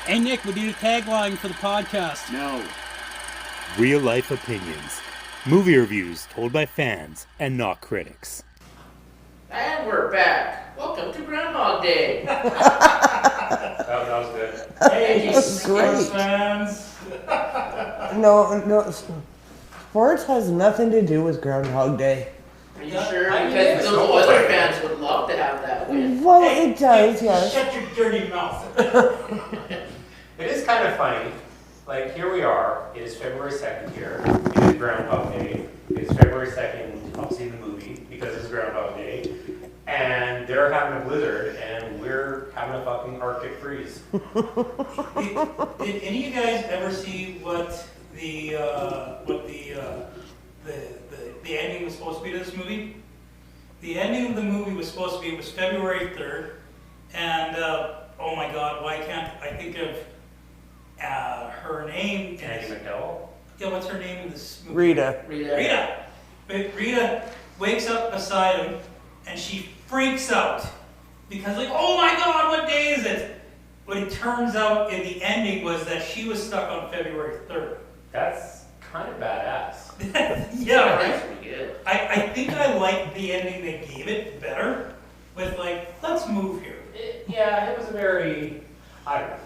Hey Nick, we need a tagline for the podcast. No. Real life opinions. Movie reviews told by fans and not critics. And we're back. Welcome to Groundhog Day. That was good. Hey, That's great. sports fans. No, sports has nothing to do with Groundhog Day. Are you sure? I mean, Because it's those so other funny. fans would love to have that win. Well, it does, yes. Shut your dirty mouth. It is kind of funny. Like, here we are. It is February 2nd here. It is Groundhog Day. It is February 2nd, obviously in the movie, because it's Groundhog Day. And they're having a blizzard, and we're having a fucking Arctic freeze. Did any of you guys ever see what the ending was supposed to be to this movie? The ending of the movie was supposed to be, it was February 3rd, and oh my god, why can't I think of her name? Andie MacDowell. Yeah, what's her name in this movie? Rita. Rita. But Rita wakes up beside him and she freaks out because, like, oh my god, what day is it? But it turns out in the ending was that she was stuck on February 3rd. That's kind of badass. Yeah, right? That's pretty good. I think I like the ending they gave it better with, like, let's move here. Yeah, it was a very, I don't know.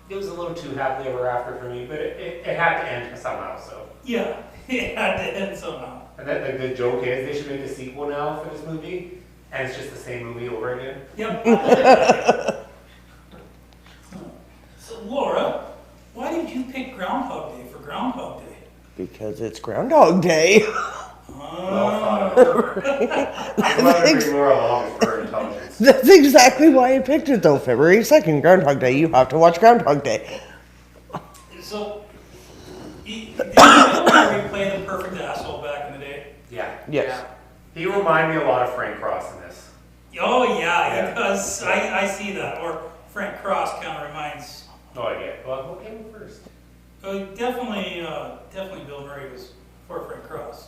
It was a little too happily ever after for me, but it had to end somehow, so. Yeah, it had to end somehow. And then the joke is they should make a sequel now for this movie, and it's just the same movie over again. Yep. So, Laura, why did you pick Groundhog Day for Groundhog Day? Because it's Groundhog Day. Well thought of. I'd rather bring Laura along for her intelligence. That's exactly why I picked it, though. February 2nd, Groundhog Day. You have to watch Groundhog Day. So, did you ever play the perfect asshole back in the day? Yeah. Yes. He reminded me a lot of Frank Cross in this. Oh yeah, Yeah. he does. I see that. Or Frank Cross kind of reminds. No idea. Well, what came first? Definitely Bill Murray was before Frank Cross.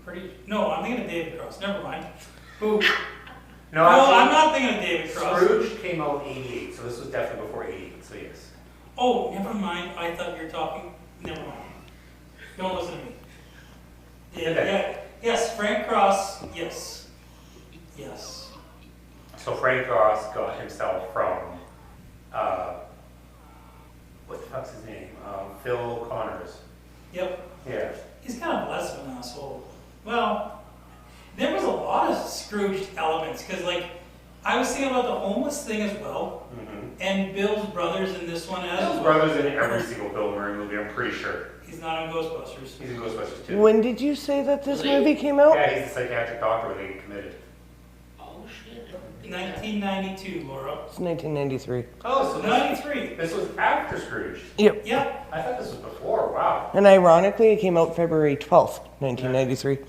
I'm thinking of David Cross. Never mind. Who? No, I'm not thinking of David Cross. Scrooge came out in 88, so this was definitely before 88, so yes. Oh, never mind. I thought you were talking. Never mind. Don't listen to me. Yeah. Yes, Frank Cross. Yes. So Frank Cross got himself from, what the fuck's his name? Phil Connors. Yep. Yeah. He's kind of less of an asshole. Well, there was a lot of Scrooged elements because, like, I was thinking about the homeless thing as well, and Bill's brothers in this one as Bill's well. brother's in every single Bill Murray movie, I'm pretty sure. He's not in Ghostbusters. He's in Ghostbusters too. When did you say that this Really? movie came out? Yeah, he's a psychiatric doctor when they get committed. Oh shit. 1992, Laura. It's 1993. Oh, so 93. this was after Scrooge. Yep. Yep. I thought this was before, wow. And ironically, it came out February 12th, 1993. They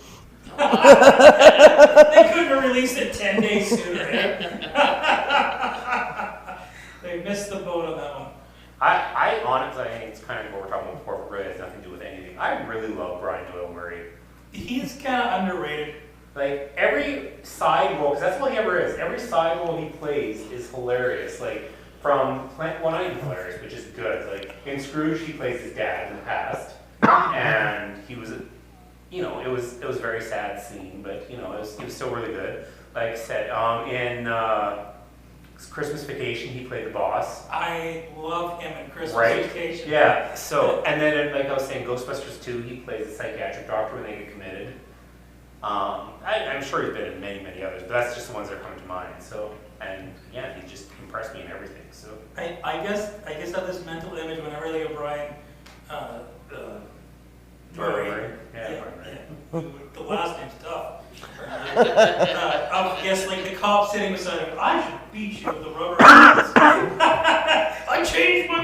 couldn't have released it 10 days sooner. Eh? They missed the boat on that one. I honestly, I think it's kind of what we're talking about before, but really has nothing to do with anything. I really love Brian Doyle Murray. He's kind of underrated. Like, every side role, because that's all he ever is, every side role he plays is hilarious. Like, from not even hilarious, but just good. Like, in Scrooge, he plays his dad in the past, and he was, it was a very sad scene, but, it was still really good. Like I said, in Christmas Vacation, he played the boss. I love him in Christmas Right? Vacation. Yeah, so, and then, like I was saying, Ghostbusters 2, he plays a psychiatric doctor when they get committed. I'm sure he's been in many, many others, but that's just the ones that are coming to mind. So, and yeah, he just impressed me in everything. So, I guess I have this mental image whenever I think of Brian Murray. Yeah, Brian. The last name's tough. I guess like the cop sitting beside him, I should beat you with the rubber hands. I changed my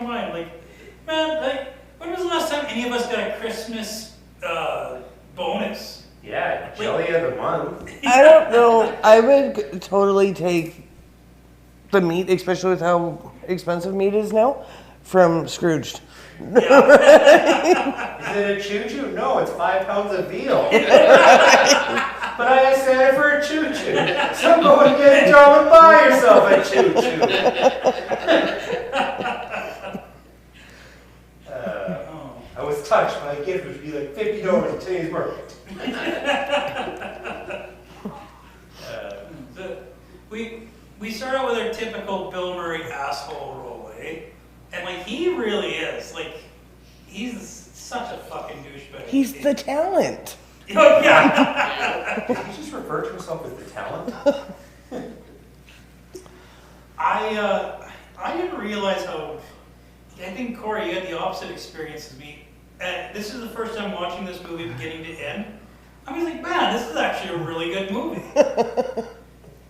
mind. Like, man, like, when was the last time any of us got a Christmas bonus? Yeah, Jelly of the Month. I don't know. I would totally take the meat, especially with how expensive meat is now, from Scrooged. Is it a choo-choo? No, it's 5 pounds of veal. But I asked Santa for a choo-choo. So go and get a job and buy yourself a choo-choo. I was touched by a gift which would be like $50 in today's market. We start out with our typical Bill Murray asshole role, eh? And like he really is. Like he's such a fucking douchebag. He's the talent. Oh, yeah. Did he just refer to himself as the talent? I didn't realize how. I think Corey, you had the opposite experience as me. This is the first time watching this movie beginning to end. I was like, man, this is actually a really good movie.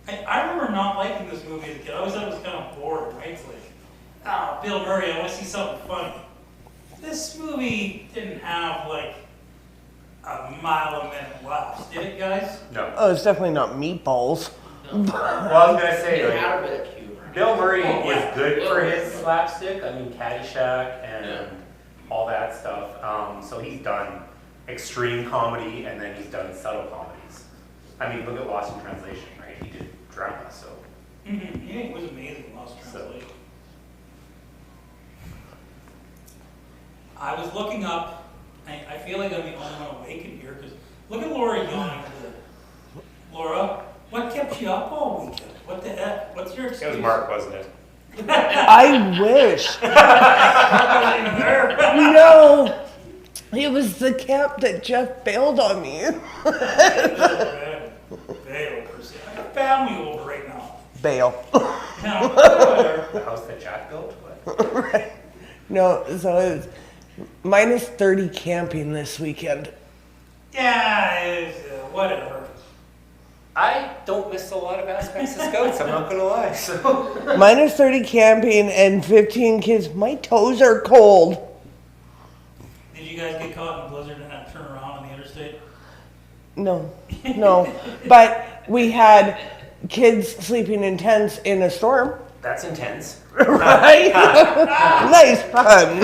I remember not liking this movie as a kid. I always thought it was kind of boring, right? It's like, Bill Murray, I want to see something funny. This movie didn't have like a mile a minute laughs, did it, guys? No. Oh, it's definitely not meatballs. Well, I was gonna say, It like, had a bit of humor. Bill Murray Oh, was yeah. good for his slapstick. I mean, Caddyshack and all that stuff. So he's done extreme comedy and then he's done subtle comedies. I mean, look at Lost in Translation, right? He did drama, so. Mm-hmm. Yeah, it was amazing in Lost Translation. I was looking up, I feel like I'm the only one awake in here, because look at Laura yawning. Laura, what kept you up all weekend? What the heck? What's your excuse? It was Mark, wasn't it? I wish. I wasn't even there. No, it was the camp that Jeff bailed on me. Bail, per se. I got family over right now. Bail. Now, whatever. The house that Jack built? What? Right. No, so it was minus 30 camping this weekend. Yeah, it's, whatever. I don't miss a lot of aspects of Scouts, I'm not gonna lie. So. Minus 30 camping and 15 kids. My toes are cold. Did you guys get caught in a blizzard and have to turn around on the interstate? No, no. But we had kids sleeping in tents in a storm. That's intense. Right? Nice pun.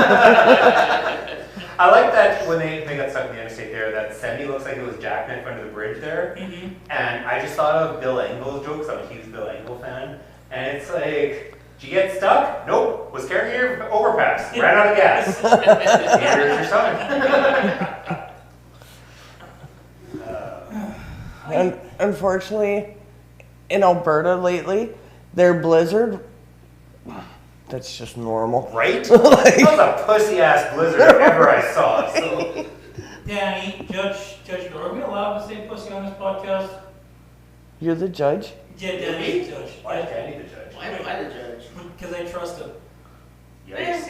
I like that when they got stuck in the interstate there, that Sandy looks like it was jackknife under the bridge there. Mm-hmm. And I just thought of Bill Engvall's jokes. I'm a huge Bill Engvall fan. And it's like, did you get stuck? Nope. Was carrying your overpass. Ran out of gas. Here's your son. And unfortunately, in Alberta lately, their blizzard, that's just normal. Right? That was a pussy-ass blizzard if ever I saw. So. Danny, Judge, are we allowed to say pussy on this podcast? You're the judge? Yeah, Danny's the judge. Why is Danny the judge? Why am I the judge? Because I trust him. Yikes.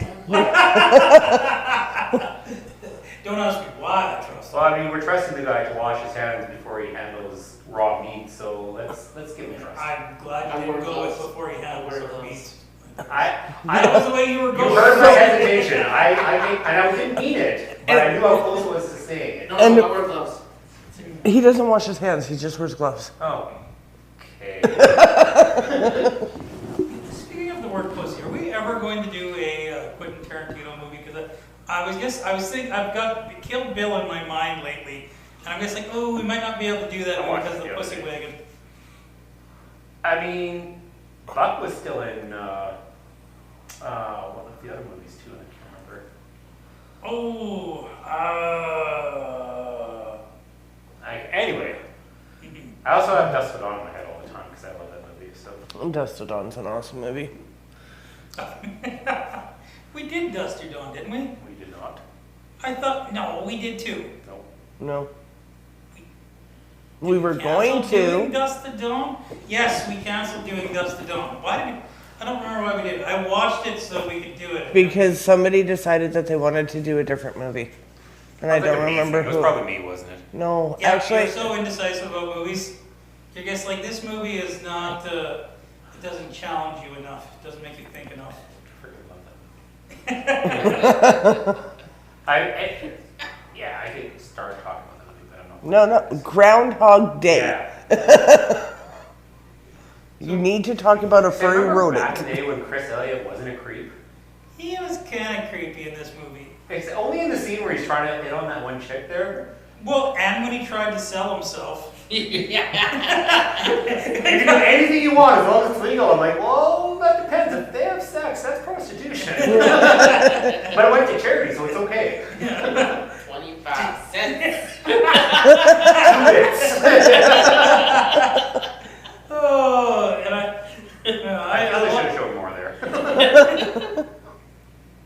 Don't ask me why I trust him. Well, I mean, we're trusting the guy to wash his hands before he handles raw meat, so let's give him trust. I'm glad you didn't go with before he handles our meat. That That was the way you were You going. heard my hesitation. I didn't mean it, but I knew how close it was to saying it. No, And- I wear gloves. He doesn't wash his hands, he just wears gloves. Oh, okay. Speaking of the word pussy, are we ever going to do a Quentin Tarantino movie? Because I was thinking, I've got Kill Bill in my mind lately, and I'm just like, oh, we might not be able to do that I watched because of it the the other pussy day. wagon. I mean, Buck was still in one of the other movies too, and I can't remember. Oh, Anyway, I also have Dust Till Dawn in my head all the time because I love that movie. So Dust Till Dawn's an awesome movie. we did Dust Till Dawn, didn't we? we did not. I thought, no, we did too. Nope. No. We were Cancel going doing to. Dust to Dawn? Yes, we canceled doing Dust to Dawn. Why did we? I don't remember why we did it. I watched it so we could do it. Because somebody decided that they wanted to do a different movie. And I don't remember It was who. probably me, wasn't it? No, Yeah, actually, you're so indecisive about movies. You're just like, this movie is not, it doesn't challenge you enough. It doesn't make you think enough. I freaking love that. Yeah, I could start talking about that movie, but I don't know. no, Groundhog Day. Yeah. You need to talk about a furry Remember back in rodent. the day when Chris Elliott wasn't a creep? He was kind of creepy in this movie. It's only in the scene where he's trying to hit on that one chick there. Well, and when he tried to sell himself. Yeah. You can do anything you want as long as it's legal. I'm like, well, that depends. If they have sex, that's prostitution. But I went to charity, so it's okay. 25 cents. Oh, and I really should have showed more there.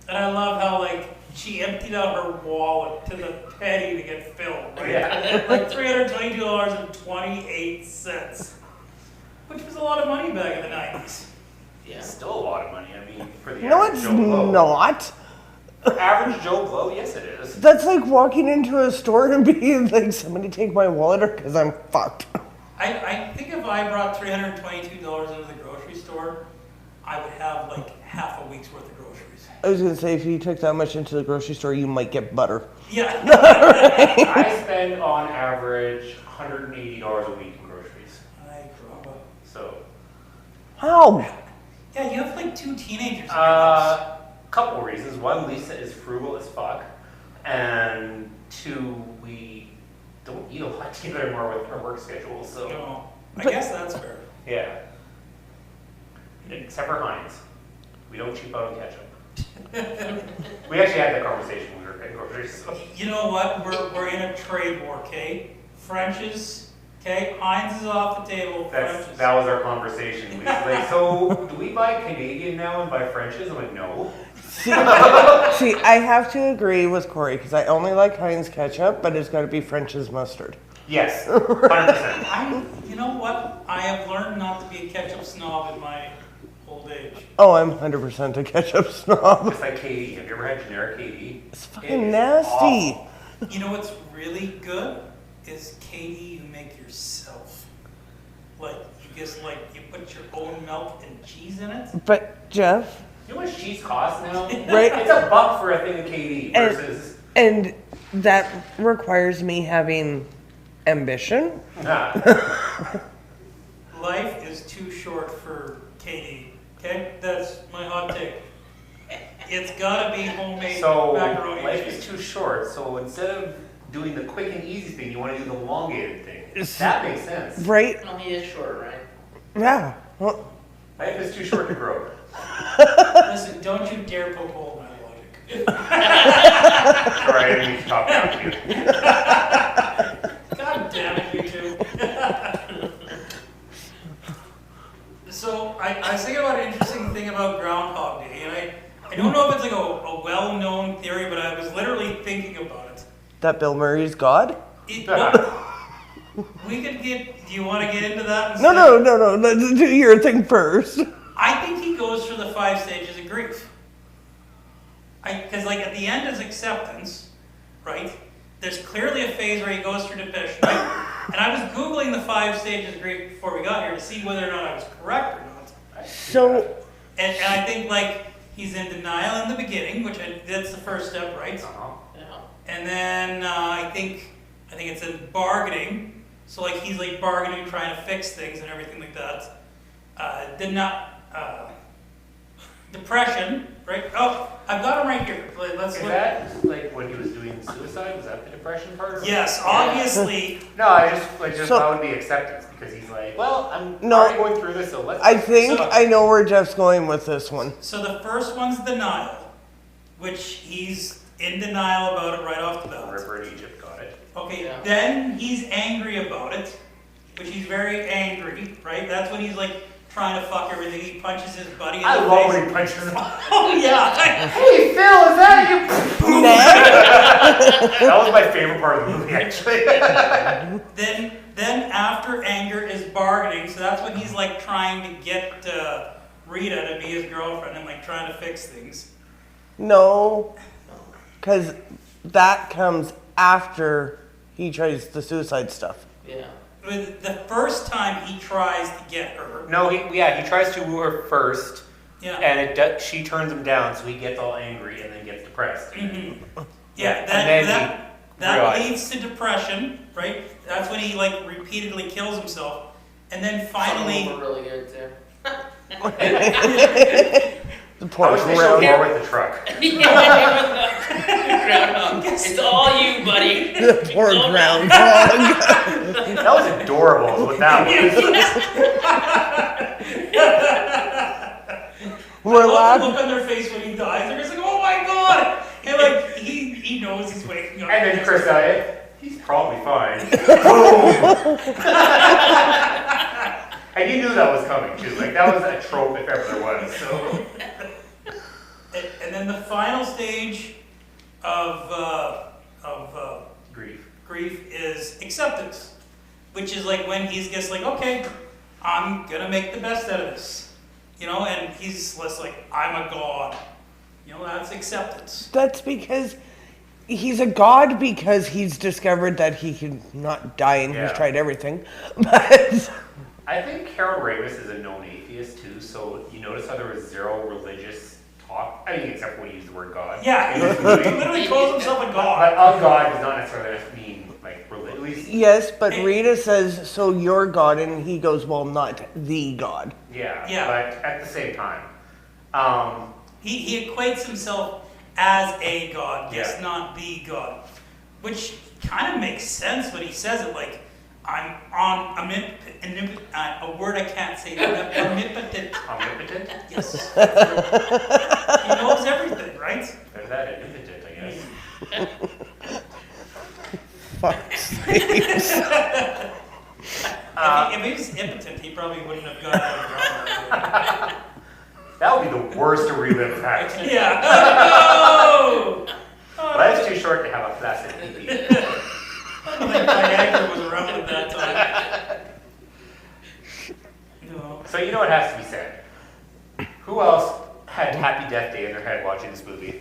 and I love how like she emptied out her wallet to the penny to get filled, right? Yeah. Like $322.28, which was a lot of money back in the 90s. Yeah. Still a lot of money. I mean, for the No, average it's Joe Blow. not. For average Joe Blow, yes, it is. That's like walking into a store and being like, somebody take my wallet because I'm fucked. I think if I brought $322 into the grocery store, I would have like half a week's worth of groceries. I was gonna say, if you took that much into the grocery store, you might get butter. Yeah. I spend on average $180 a week in groceries. I drama. So, How? Yeah, you have like 2 teenagers in your house. couple reasons. One, Lisa is frugal as fuck, and 2, we don't eat a lot together anymore with our work schedule. So, No, I guess that's fair. yeah. Except for Heinz, we don't cheap out on ketchup. We actually had that conversation when we were getting groceries. So. You know what? We're in a trade war, okay? French's, okay? Heinz is off the table. French's. That was our conversation. We was like, so do we buy Canadian now and buy French's? I'm like, no. See, I have to agree with Corey because I only like Heinz ketchup, but it's got to be French's mustard. Yes, 100%. You know what? I have learned not to be a ketchup snob in my old age. Oh, I'm 100% a ketchup snob. Just like KD. Have you ever had generic KD? It's fucking nasty. Awful. You know what's really good is KD you make yourself. Like you just like you put your own milk and cheese in it. But Jeff, You know what cheese costs now? Right. It's $1 for a thing of KD versus. and that requires me having ambition. Nah. Life is too short for KD. Okay, that's my hot take. It's gotta be homemade So macaroni and life cheese. is too short. So instead of doing the quick and easy thing, you want to do the elongated thing. That makes sense. Right? Well, he is short, right? Yeah. Well, Life is too short to grow. Listen, don't you dare poke hole in my logic. Sorry, I didn't mean to talk down to you. God damn it, you two. So I was thinking about an interesting thing about Groundhog Day, and I don't know if it's like a well-known theory, but I was literally thinking about it. that Bill Murray's God? We could get. Do you want to get into that? No. Let's do your thing first. I think he goes through the 5 stages of grief. Because like at the end is acceptance, right? There's clearly a phase where he goes through depression, right? And I was Googling the 5 stages of grief before we got here to see whether or not I was correct or not. So, And I think like he's in denial in the beginning, that's the first step, right? Uh-huh. Yeah. And then I think it's in bargaining. So like he's like bargaining, trying to fix things and everything like that. Depression, right? Oh, I've got him right here. Let's Is look. that like when he was doing suicide? Was that the depression part? Of it? Yes, obviously. No, I just So- that would be acceptance because he's like, well, I'm No. already going through this, so let's. I think So- I know where Jeff's going with this one. So the first one's denial, which he's in denial about it right off the bat. River in Egypt got it. Okay, Yeah. then he's angry about it, which he's very angry, right? That's when he's like trying to fuck everything. He punches his buddy in the I love face. when he punches him. Oh yeah. Hey Phil, is that you? That was my favorite part of the movie, actually. Then after anger is bargaining, so that's when he's like trying to get Rita to be his girlfriend and like trying to fix things. No, because that comes after he tries the suicide stuff. Yeah. With the first time he tries to get her. No, he tries to woo her first, Yeah. and she turns him down, so he gets all angry and then gets depressed. Mm-hmm. Yeah, And then that realizes. leads to depression, right? That's when he like repeatedly kills himself, and then finally, Some of them were really good too. The I poor wish they showed Groundhog. more with the truck. Groundhog. It's all you, buddy. Poor groundhog. That was adorable, what that was. We're I love the laughing. look on their face when he dies. They're just like, oh my god! And like, he knows he's waking up. And then Chris Elliott, he's probably fine. And you knew that was coming too. Like that was a trope if ever there was. So And then the final stage of grief is acceptance, which is like when he's just like, okay, I'm gonna make the best out of this, and he's less like, I'm a god, that's acceptance. That's because he's a god because he's discovered that he can not die and he's Yeah. tried everything. But I think Harold Ramis is a known atheist too. So you notice how there was zero religious talk. I mean, except when he used the word God. Yeah, In he this movie. literally calls himself a But god. of God does not necessarily mean like religious. yes, but Rita says, so you're God, and he goes, well, not the God. Yeah. Yeah. But at the same time, He equates himself as a god, yes, Yeah. not the god, which kind of makes sense when he says it. Like, I'm a word I can't say. Omnipotent. omnipotent. Yes. He knows everything, right? Better that than impotent, I guess. Fuck's sakes. If he was impotent, he probably wouldn't have gotten out of ground. That would be the worst to relive in fact. Yeah. Oh! Life's too short to have a plastic pee-pee. I don't think Viagra was around at that time. No. So you know what has to be said. Who else had Happy Death Day in their head watching this movie?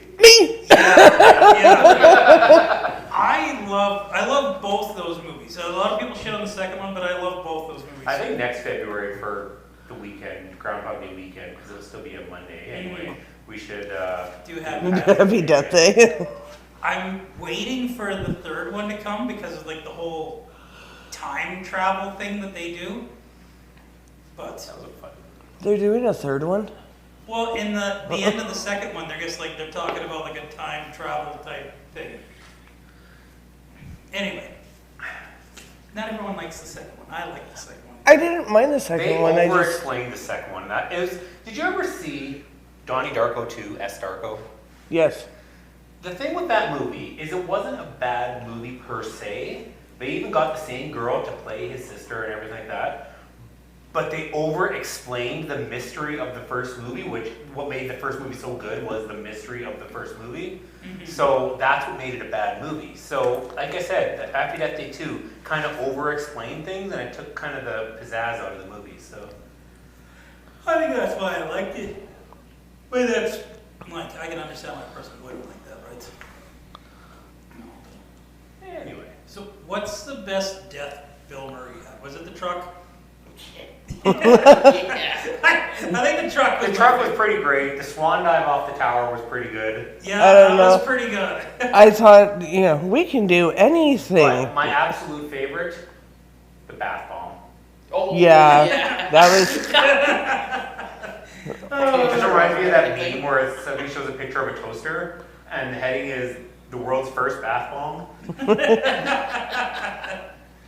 Yeah. I love both those movies. A lot of people shit on the second one, but I love both those movies. I think next February for the weekend, Groundhog Day weekend, because it'll still be a Monday anyway, we should do have. Happy Death Day. I'm waiting for the third one to come because of like the whole time travel thing that they do. But that was fun. They're doing a third one? well, in the end of the second one, they're just like they're talking about like a time travel type thing. Anyway, not everyone likes the second one. I like the second one. I didn't mind the second They one. I just over-explained the second one. That is. Did you ever see Donnie Darko 2, S. Darko? yes. The thing with that movie is it wasn't a bad movie per se. They even got the same girl to play his sister and everything like that. But they over-explained the mystery of the first movie, which what made the first movie so good was the mystery of the first movie. Mm-hmm. So that's what made it a bad movie. So, like I said, Happy Death Day 2 kind of over-explained things and it took kind of the pizzazz out of the movie. So I think that's why I liked it. But that's like I can understand why a person wouldn't like that, right? anyway. So, what's the best death Bill Murray had? Was it the truck? Yeah. I think the truck was. The truck was pretty great. The swan dive off the tower was pretty good. Yeah, I don't that was know. pretty good. I thought, we can do anything. But my absolute favorite, the bath bomb. Oh, Yeah. That was. It just reminds me of that meme where somebody shows a picture of a toaster and the heading is the world's first bath bomb.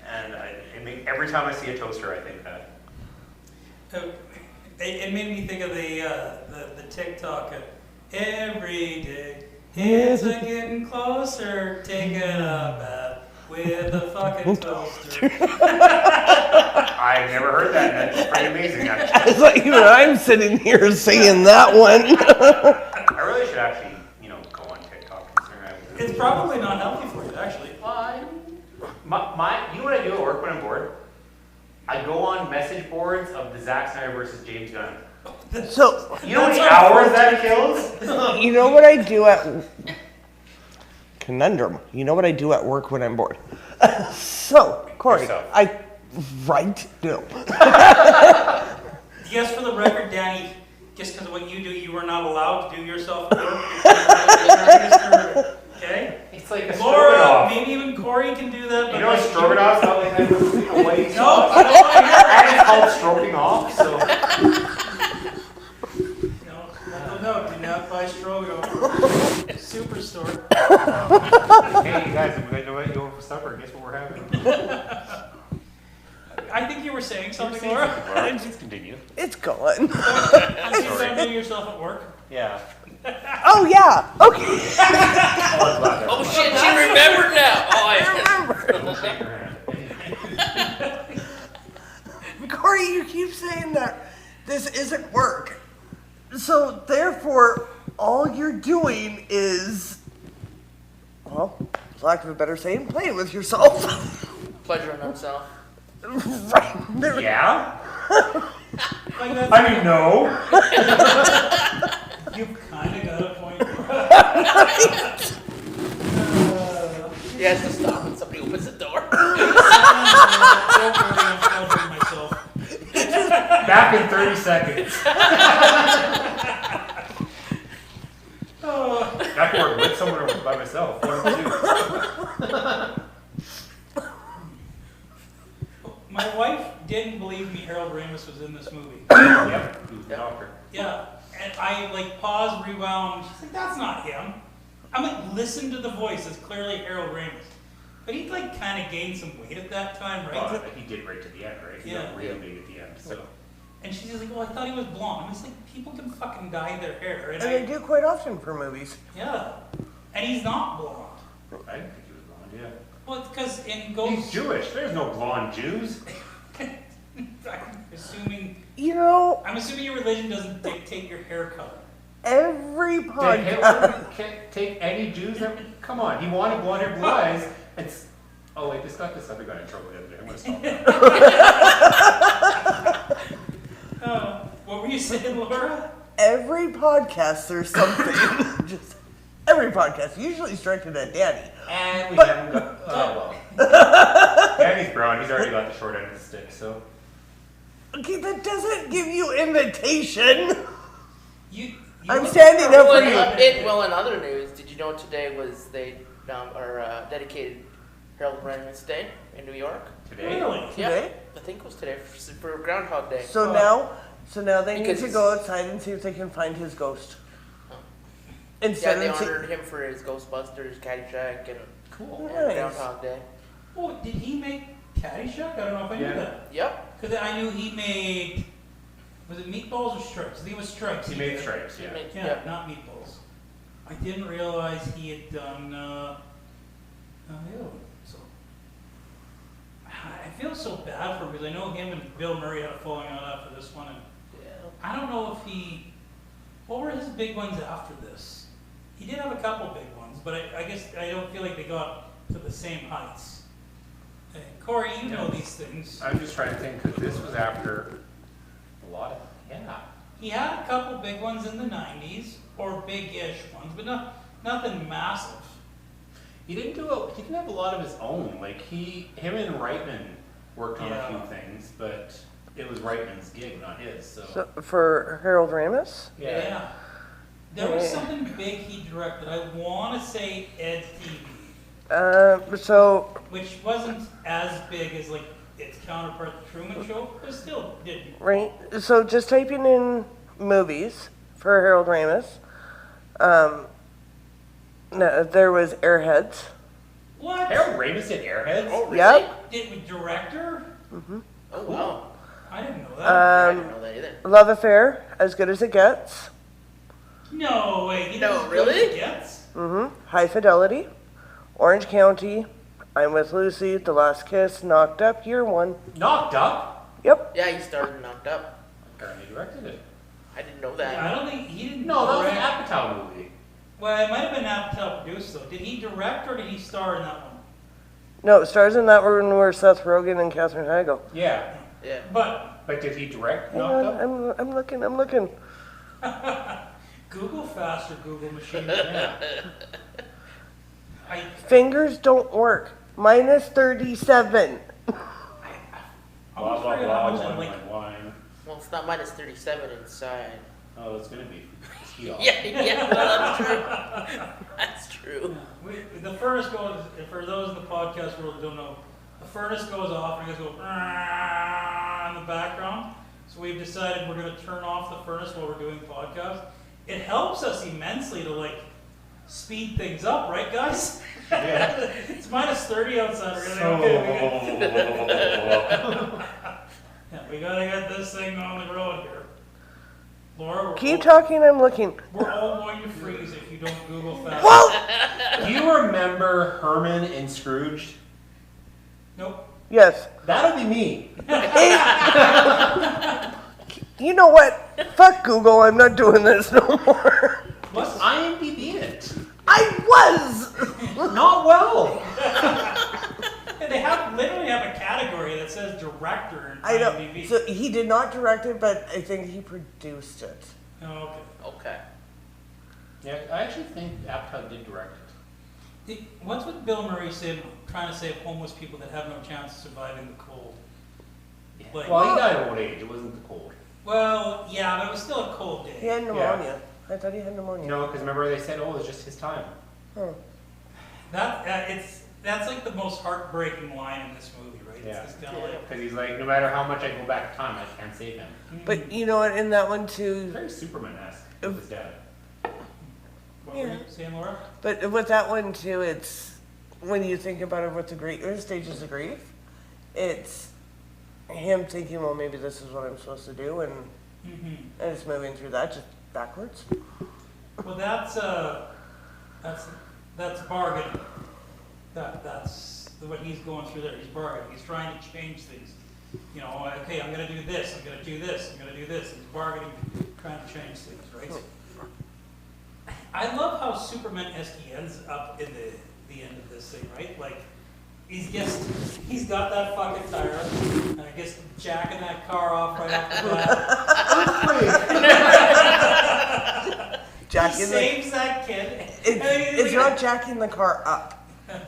And every time I see a toaster, I think that. It made me think of the TikTok. Every day, it's a getting closer, taking a bath with a fucking toaster. I've never heard that, and that's pretty amazing, actually. It's like even I'm sitting here singing that one. I really should actually, go on TikTok. Considering I was It's probably not healthy for you, actually. you know what I do at work when I'm bored? I go on message boards of the Zack Snyder versus James Gunn. So, You know how many That's hours that kills? you know what I do at conundrum? You know what I do at work when I'm bored? So, Corey, Yourself. right? No. Yes, for the record, Danny, just because of what you do, you are not allowed to do yourself work. Okay? It's like a Laura, stroganoff. maybe even Corey can do that. You but know, like stroganoff's not like that with a white No, sauce. no, And it's called stroking off, so. no, do not buy stroganoff. Superstore. guys, I'm going to invite you over for supper. Guess what we're having? I think you were saying something, Laura. Please continue. It's gone. I think you're doing yourself at work. Yeah. Oh yeah. Okay. Oh shit, she remembered now. Oh, I Corey, you keep saying that this isn't work. So therefore, all you're doing is, well, for lack of a better saying, playing with yourself. Pleasure in himself. Right. There- Yeah? Like that's, I mean, no. you've kind of got a point. He has to stop when somebody opens the door. Don't worry, I'm covering myself. Back in 30 seconds. Back to work with someone or by myself. One of the two. My wife didn't believe me Harold Ramis was in this movie. Yep, he was the doctor. Yeah, and I like paused, rewound. She's like, "That's not him." I'm like, "Listen to the voice. It's clearly Harold Ramis." But he like kind of gained some weight at that time, right? Well, he did right to the end, right? He got really big at the end, so. And she's just like, "Well, I thought he was blonde." I'm just like, people can fucking dye their hair, And they do quite often for movies. yeah, and he's not blonde. I didn't think he was blonde, yeah. Well, because in He's Ghost, Jewish. There's no blonde Jews. I'm assuming your religion doesn't dictate your hair color. Every Did podcast. Hitler can't take any Jews? Come on, he wanted blonde hair, blue eyes. It's, oh wait, this got this other guy in trouble the other day. I'm gonna stop that. What were you saying, Laura? Every podcast, there's something. Just every podcast. Usually it's directed at Danny. And we haven't got, oh well. Danny's brown, he's already got the short end of the stick, so. Okay, that doesn't give you invitation. You I'm standing up for you. Well, in other news, did you know today was dedicated Harold Ramis Day in New York? Today? Really? Today? I think it was today for Groundhog Day. So now they need Because to go outside and see if they can find his ghost. Yeah, Instead they of honored him for his Ghostbusters, Caddyshack, and Cool. Nice. Groundhog Day. Oh, did he make Caddyshack? I don't know if I knew that. Yep. Because I knew he made, was it Meatballs or Stripes? I think it was Stripes. He made stripes, yeah. Yeah, not Meatballs. I didn't realize he had done the other one. So I feel so bad for him because I know him and Bill Murray had a falling out after this one, and I don't know if what were his big ones after this? He did have a couple big ones, but I guess I don't feel like they got to the same heights. Corey, you know these things. I'm just trying to think, because this was after a lot of, He had a couple big ones in the 90s, or big-ish ones, but nothing massive. He didn't have a lot of his own. Like him and Reitman worked on a few things, but it was Reitman's gig, not his. So For Harold Ramis? Yeah. There was something big he directed. I want to say Ed TV, which wasn't as big as like its counterpart, The Truman Show, but still did. Right. So just typing in movies for Harold Ramis. No, there was Airheads. What? Harold Ramis did Airheads? Oh, really? Yep. Did director? Oh, wow. I didn't know that. I didn't know that either. Love Affair, As Good as It Gets. No way. He No, doesn't know really? what he gets? High Fidelity, Orange County, I'm with Lucy, The Last Kiss, Knocked Up, Year One. Knocked Up? Yep. Yeah, he started Knocked Up. Apparently directed it. I didn't know that. I don't think he didn't. No, that was an direct. Apatow movie. Well, it might have been Apatow produced though. Did he direct or did he star in that one? No, stars in that one were Seth Rogen and Katherine Heigl. Yeah. Yeah. But But did he direct Hang Knocked on, Up? I'm looking. Google faster, Google machine. Yeah. Fingers don't work. Minus 37. I Blah, almost blah, forget blah, how much wine, I'm like. wine. Well, it's not minus 37 inside. Oh, it's gonna be. Ski off. Yeah, well, that's true. That's true. The furnace goes, for those in the podcast world who don't know, the furnace goes off and it goes in the background. So we've decided we're going to turn off the furnace while we're doing podcasts. It helps us immensely to like speed things up, right, guys? Yeah. It's minus 30 outside. Really. So- Yeah, we gotta get this thing on the road here. Laura, Keep talking, I'm looking. we're all going to freeze if you don't Google fast. Well, Do you remember Herman and Scrooge? Nope. yes. That'll be me. You know what? Fuck Google, I'm not doing this no more. What's IMDb it. I was! Not well. They literally have a category that says director in I know. IMDb. So he did not direct it, but I think he produced it. Oh, okay. Okay. Yeah, I actually think Apatow did direct it. What's with Bill Murray trying to save homeless people that have no chance of surviving the cold? Like, Well, he died of old age. It wasn't the cold. well, yeah, but it was still a cold He day. had pneumonia. I thought he had pneumonia. No, because remember they said, oh, it's just his time. Oh. That's like the most heartbreaking line in this movie, right? Yeah. It's kind of like, Because he's like, no matter how much I go back in time, I can't save him. But you know what, in that one too, Very Superman-esque with his dad. what were you saying, Laura? but with that one too, it's, when you think about it with the grief, or stages of grief, it's him thinking, well, maybe this is what I'm supposed to do, and it's moving through that just backwards. Well, that's bargaining. That's what he's going through there. He's bargaining. He's trying to change things. You know, okay, I'm going to do this. I'm going to do this. I'm going to do this. He's bargaining, trying to change things, right? I love how Superman-esque he ends up in the end of this thing, right? Like, he's got that fucking tire, and I guess jacking that car off right off the bat. He saves that kid. It's not jacking the car up.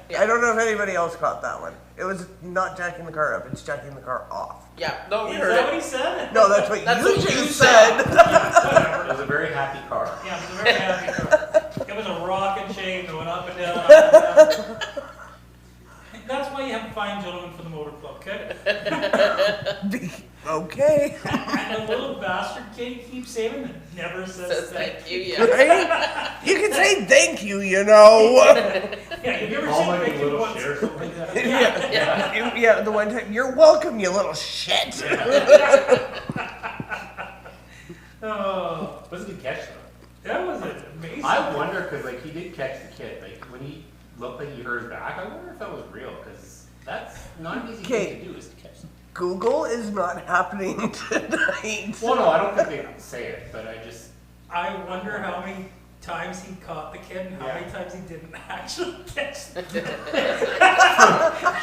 Yeah. I don't know if anybody else caught that one. It was not jacking the car up, it's jacking the car off. Yeah. No, we Is heard that it. what he said? No, that's what That's you what you just said. said. Whatever. It was a very happy car. Yeah, it was a very happy car. It was a rocking chain going up and down. That's why you have fine gentlemen for the motor club, okay? Okay. And the little bastard kid he keeps saving that never says thank Thank you. Yeah. Right? You can say thank you, you know. Yeah, have you ever All seen like a thank you little once? shit or something like that. Yeah, the one time, you're welcome, you little shit. Oh, What did he catch though? that was amazing. I wonder because like he did catch the kid. Like when he looked like he hurt his back, I wonder if that was real because that's not an easy Okay. thing to do is to catch them. Google is not happening tonight. Well, no, I don't think they can say it, but I wonder how many times he caught the kid and how Yeah. many times he didn't actually catch the kid.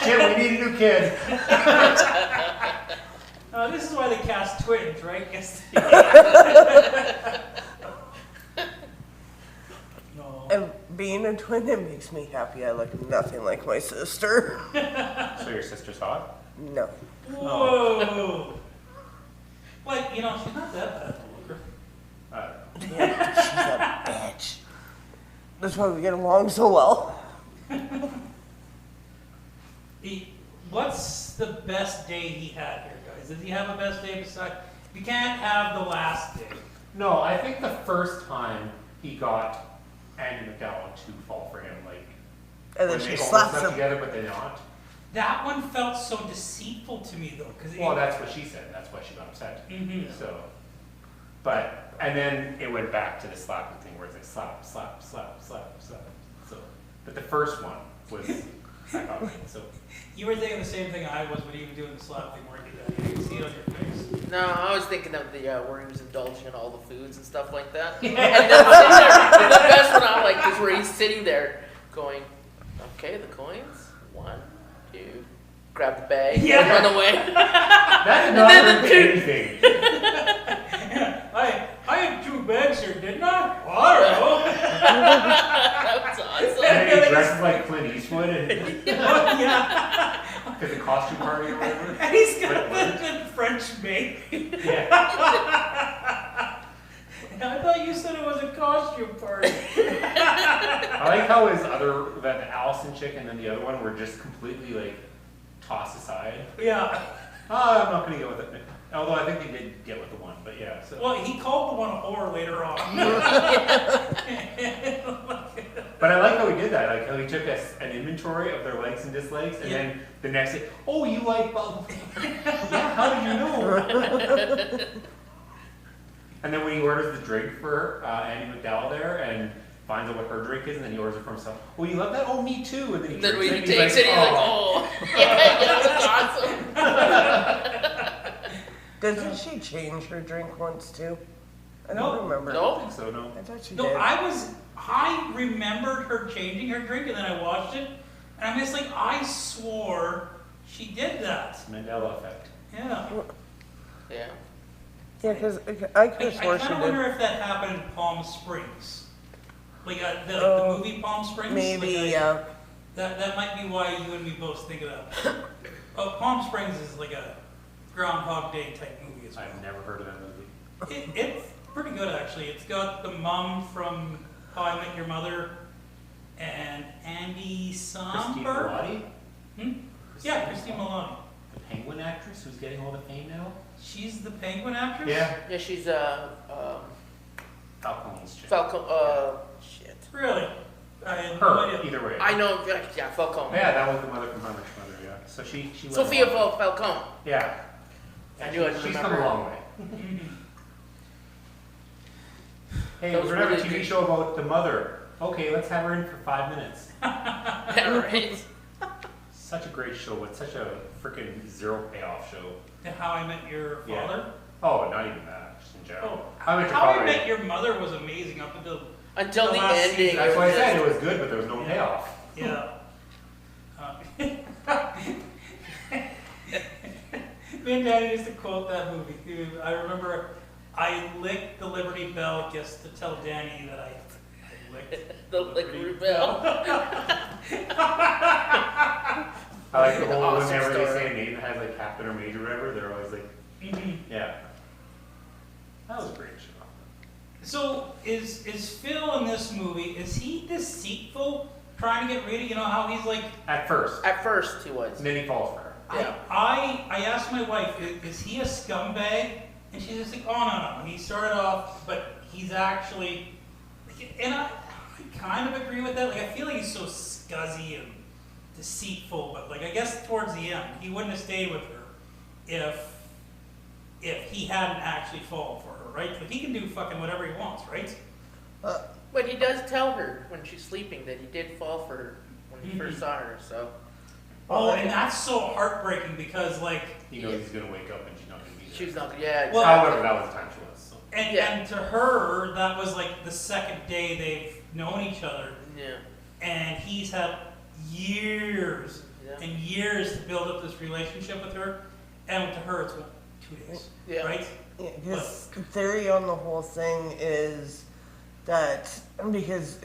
shit, we need a new kid. This is why they cast twins, right? Yes. No. And being a twin, it makes me happy. I look nothing like my sister. So your sister's hot? No. Whoa. Like, you know, she's not that bad to look her. She's a bitch. That's why we get along so well. What's the best day he had here, guys? Does he have a best day besides? You can't have the last day. No, I think the first time he got Andie MacDowell to fall for him, like And then when she they almost slaps slept him. together, but they're not. That one felt so deceitful to me, though, because Well, that's what she said. That's why she got upset. So, but and then it went back to the slapping thing where it's like slap, slap, slap, slap, slap. So, but the first one was I got me. So you were thinking the same thing I was when you were doing the slap thing, weren't you? Dad? You could see it on your face. No, I was thinking of the where he was indulging in all the foods and stuff like that. And then sitting there, the best one I like is where he's sitting there going, "Okay, the coins, 1, 2, grab the bag, and run away." that did not hurt me anything. I had 2 bags here, didn't I? Well, I don't know. That was awesome. And then he dresses like Clint Eastwood and Yeah. because the costume party or whatever. And he's got Like, the French maid. Yeah. I thought you said it was a costume party. I like how his the Allison chick and then the other one were just completely like tossed aside. Yeah. Oh, I'm not gonna go with it. Although I think they did get with the one, but yeah. So. Well, he called the one a whore later on. But I like how he did that. Like how he took an inventory of their likes and dislikes, and then the next day, oh, you like blah, blah, blah. Yeah, how did you know? And then when he orders the drink for Andie MacDowell there, and finds out what her drink is, and then he orders it for himself. Oh, you love that? Oh, me too. And then he Then drinks when it, he and takes it, he's like, oh, yeah, that's awesome. Doesn't she change her drink once too? I No. don't remember. I don't think so, no. I thought she No, did. I remembered her changing her drink, and then I watched it, and I'm just like, I swore she did that. Mandela effect. Yeah. Yeah, Yeah. because I I could have swore she kind of did. wonder if that happened in Palm Springs. Like the Oh, movie Palm Springs? Maybe, Like yeah. That might be why you and me both think of that. Oh, Palm Springs is like a Groundhog Day type movie as well. I've never heard of that movie. It's pretty good, actually. It's got the mom from How I Met Your Mother and Andie Christine Samberg. Milioti? Yeah, Christine Milioti. The Penguin actress who's getting all the fame now? She's the Penguin actress? Yeah. Yeah, she's Falcon's chick. Falcon. Shit. Really? I had no Her, idea. either way. I know. Yeah, Falcon. Yeah, that was the mother from How I Met Your Mother, yeah. So she went Sophia along. Falcon. Yeah. I knew I'd She's remember. come a long way. Hey, That we're was gonna have a really TV good. show about the mother. Okay, let's have her in for 5 minutes. Yeah, right. Such a great show, but such a freaking zero payoff show. And How I Met Your Yeah. Father? Oh, not even that, just in general. Oh, How I Met Your How I Father. Met Your Mother was amazing up until The last ending. season. That's why I was said just- it was good, but there was no payoff. Yeah. Me and Daddy used to quote that movie. Dude, I remember I licked the Liberty Bell just to tell Danny that I licked The Liberty Bell. I like the whole Awesome whenever they story. say a name that has like captain or major or whatever, they're always like, yeah. That was a great show. So is Phil in this movie, is he deceitful, trying to get rid of, you know how he's like, At first. At first, he was. And then he falls for her. Yeah. I asked my wife, is he a scumbag? And she's just like, oh no. He started off, but he's actually, and I kind of agree with that. Like I feel like he's so scuzzy and deceitful, but like I guess towards the end, he wouldn't have stayed with her if he hadn't actually fallen for her, right? Like he can do fucking whatever he wants, right? But he does tell her when she's sleeping that he did fall for her when he first saw her, so. Oh, and that's so heartbreaking because like, He knows he's gonna wake up and she's not gonna be there. She's not, yeah. Well, However, that was the time she was. So. and to her, that was like the second day they've known each other. Yeah. And he's had years Yeah. and years to build up this relationship with her, and to her it's what, 2 days, Yeah. right? His theory on the whole thing is that because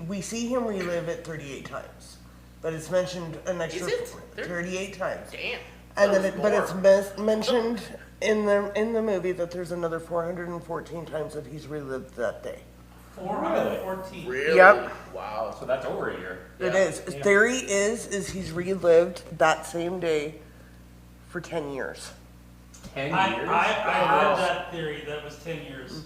we see him relive it 38 times, but it's mentioned an extra Is it? 38 times, Damn. and That then was but more. it's mentioned in the movie that there's another 414 times that he's relived that day. 414. Really? Yep. Wow. So that's over a year. It Yeah. is. Yeah. Theory is he's relived that same day for 10 years. 10 I years? heard that theory that was 10 years.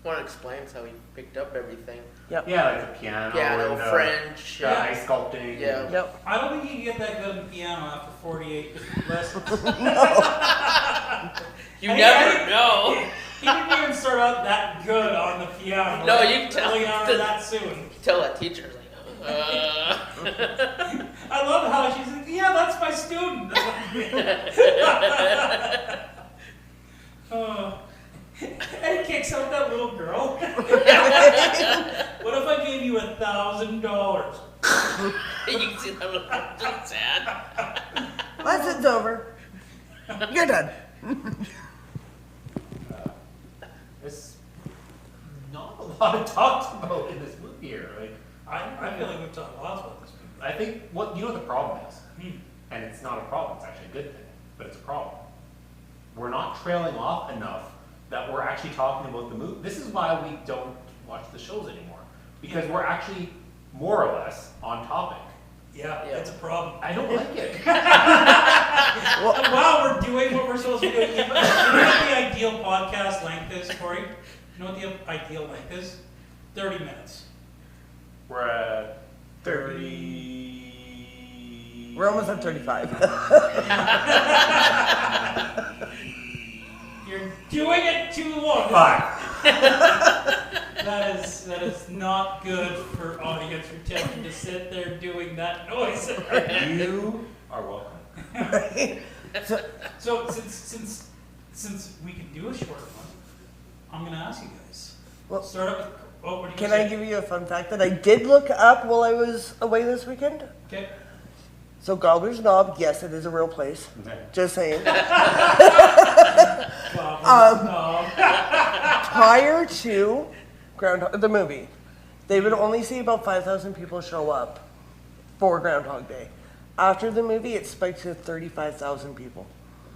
One explains how he picked up everything. Yep. Yeah, like the piano, Piano, and the French. the ice sculpting. Yeah. Yep. I don't think you can get that good in piano after 48 lessons. You I never think- know. He didn't even start out that good on the piano. No, like, you can tell. early on that soon. Tell that teacher, like, I love how she's like, yeah, that's my student. Oh. And he kicks out that little girl. What if I gave you $1,000? you can see that little just sad. Lesson's over. You're done. There's not a lot talked about in this movie here. Like, I feel like we've talked lots about this movie. I think what the problem is, Hmm. and it's not a problem. It's actually a good thing, but it's a problem. We're not trailing off enough that we're actually talking about the movie. This is why we don't watch the shows anymore, because we're actually more or less on topic. Yeah, Yeah. it's a problem. I don't like it. Wow, we're doing what we're supposed to be doing. You know what the ideal podcast length is, Corey? You know what the ideal length is? 30 minutes. We're at 30. We're almost at 35. You're doing it too long. 5. That is not good for audience retention to sit there doing that noise. You are welcome. So since we can do a short one, I'm gonna ask you guys. Well, Start up with. Oh, what do you Can say? I give you a fun fact that I did look up while I was away this weekend? Okay. So Gobbler's Knob, yes, it is a real place. Okay. Just saying. No. Prior to Groundhog, the movie, they would only see about 5,000 people show up for Groundhog Day. After the movie, it spiked to 35,000 people.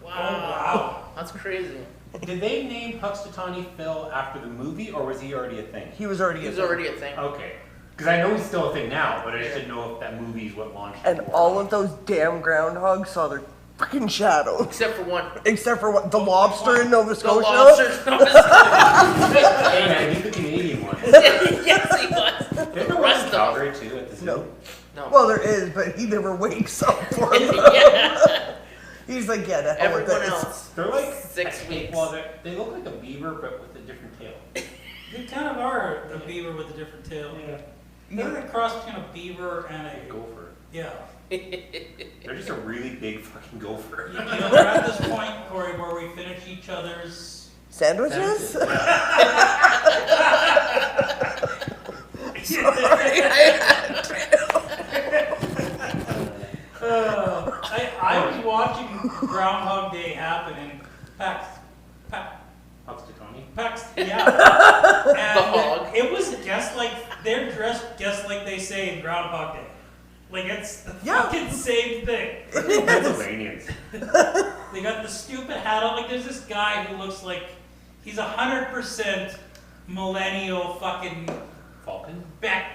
Wow. That's crazy. Did they name Puxtatawny Phil after the movie, or was he already a thing? He was already He a was thing. already a thing. Okay. Because I know he's still a thing now, but I just didn't know if that movie is what launched it. And all of those damn groundhogs saw their freaking shadows. Except for one. Except for what, the lobster in Nova The Scotia? lobsters. Hey man, he's the Canadian one. Yes, he was. There's no one in Calgary too at the zoo. No. No. Well, there is, but he never wakes up for them. Yeah. He's like, yeah, the hell with Everyone this. else. They're like 6 weeks. Well, they look like a beaver, but with a different tail. They kind of are a beaver with a different tail. Yeah. They're a cross between a beaver and a Gopher. yeah. They're just a really big fucking gopher. You know, we're at this point, Corey, where we finish each other's. Sandwiches? I was watching Groundhog Day happen in Puxtatawny. yeah. And The hog. it was just like, they're dressed just like they say in Groundhog Day. Like, it's the Yeah. fucking same thing. Pennsylvanians. They got the stupid hat on. Like, there's this guy who looks like he's 100% millennial fucking Falcon. back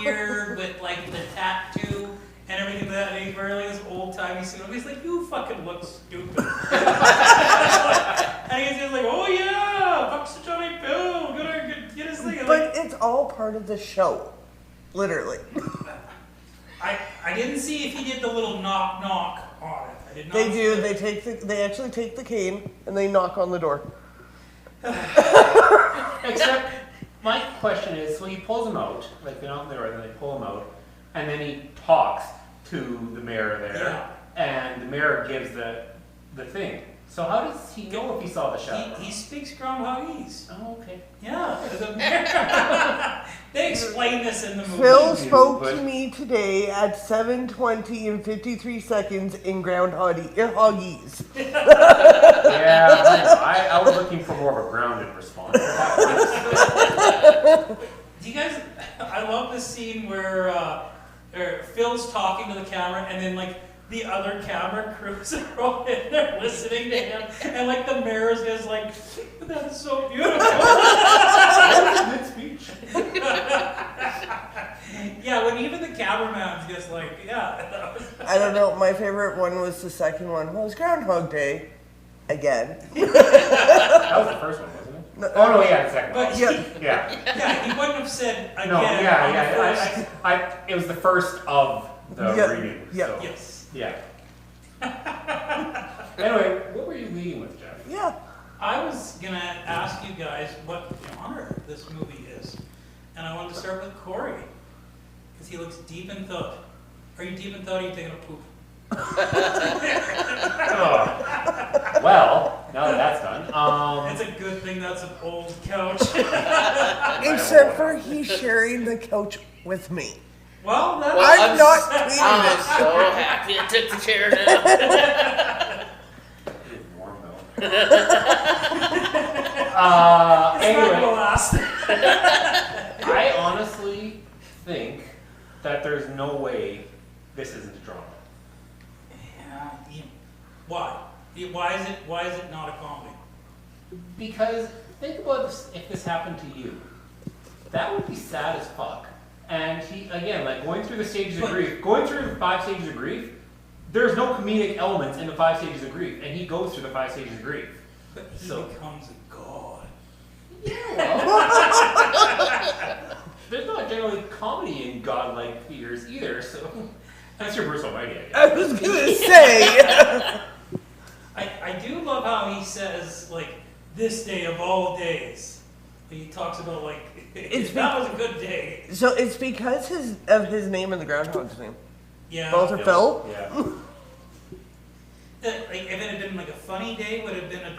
beard with like the tattoo and everything like that. And he's wearing like this old timey suit. He's like, you fucking look stupid. And he's just like, oh yeah, Puxtatawny Bill, get his thing. But it's all part of the show. Literally. I didn't see if he did the little knock knock on it. I did not. They see do. it. They actually take the cane and they knock on the door. Except, my question is, so he pulls him out, like they're not there, and then they pull him out, and then he talks to the mayor there, and the mayor gives the thing. So how does he know if he saw the shadow? He speaks Groundhogese. Oh, okay. Yeah. They explain this in the movie. Phil do, spoke but- to me today at 7:20 and 53 seconds in Groundhogese. Yeah, I was looking for more of a grounded response. Do you guys? I love this scene where Phil's talking to the camera, and then like the other camera crews are all in there listening to him, and like the mayor is just like, "That's so beautiful." Good speech. Yeah, when even the cameraman's just like, "Yeah." I don't know. My favorite one was the second one. Well, it was Groundhog Day. Again. That was the first one, wasn't it? No, Oh no, yeah, the second But one. yeah, Yeah. yeah, he wouldn't have said again. No, on the yeah. first- It was the first of the Yeah, reading. yeah. So, Yes. yeah. Anyway, what were you leading with, Jeff? Yeah. I was gonna ask you guys what genre this movie is, and I wanted to start with Corey, because he looks deep in thought. Are you deep in thought? Or are you taking a poop? Oh. Well, now that that's done. It's a good thing that's an old couch. Except for he's sharing the couch with me. Well, that's I'm not cleaning I'm it. so happy I took the chair down. It's warm though. it's not Anyway, gonna last. I honestly think that there's no way this isn't a drama. Yeah, why? Why is it not a comedy? Because think about this, if this happened to you, that would be sad as fuck. And he, again, like going through the stages of grief, going through the 5 stages of grief, there's no comedic elements in the 5 stages of grief, and he goes through the 5 stages of grief. But he So- becomes a god. Yeah, well, there's not generally comedy in godlike figures either, so that's your Bruce Almighty, I guess. I was gonna say. I do love how he says, like, this day of all days. He talks about, like, that was a good day. So it's because of his name and the Groundhog's name. Yeah. Both are Phil. Yeah. Like, if it had been, like, a funny day, would it have been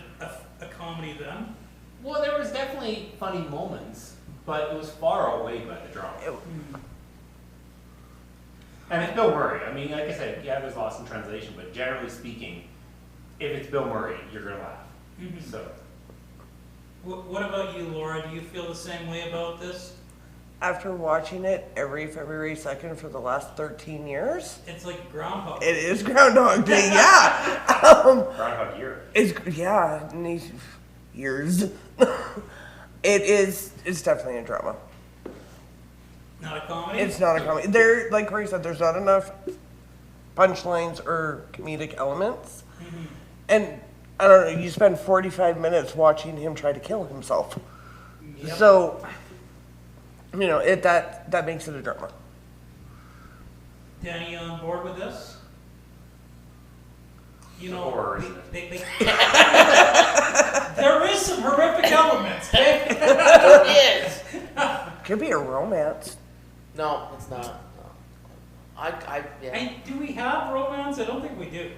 a comedy then? Well, there was definitely funny moments, but it was far outweighed by the drama. And it's Bill Murray. I mean, like I said, yeah, there's lost in translation, but generally speaking, if it's Bill Murray, you're gonna laugh. Mm-hmm. So. What about you, Laura? Do you feel the same way about this? After watching it every February 2nd for the last 13 years, It's like Groundhog. it is Groundhog Day, yeah. Groundhog Year. Years. It's definitely a drama. Not a comedy? It's not a comedy. Like Corey said, there's not enough punchlines or comedic elements. Mm-hmm. And I don't know, you spend 45 minutes watching him try to kill himself. Yep. So, that makes it a drama. Danny, you on board with this? You know, Horror, isn't it? there is some horrific elements. There is. Could be a romance. No, it's not. No. Yeah. And do we have romance? I don't think we do.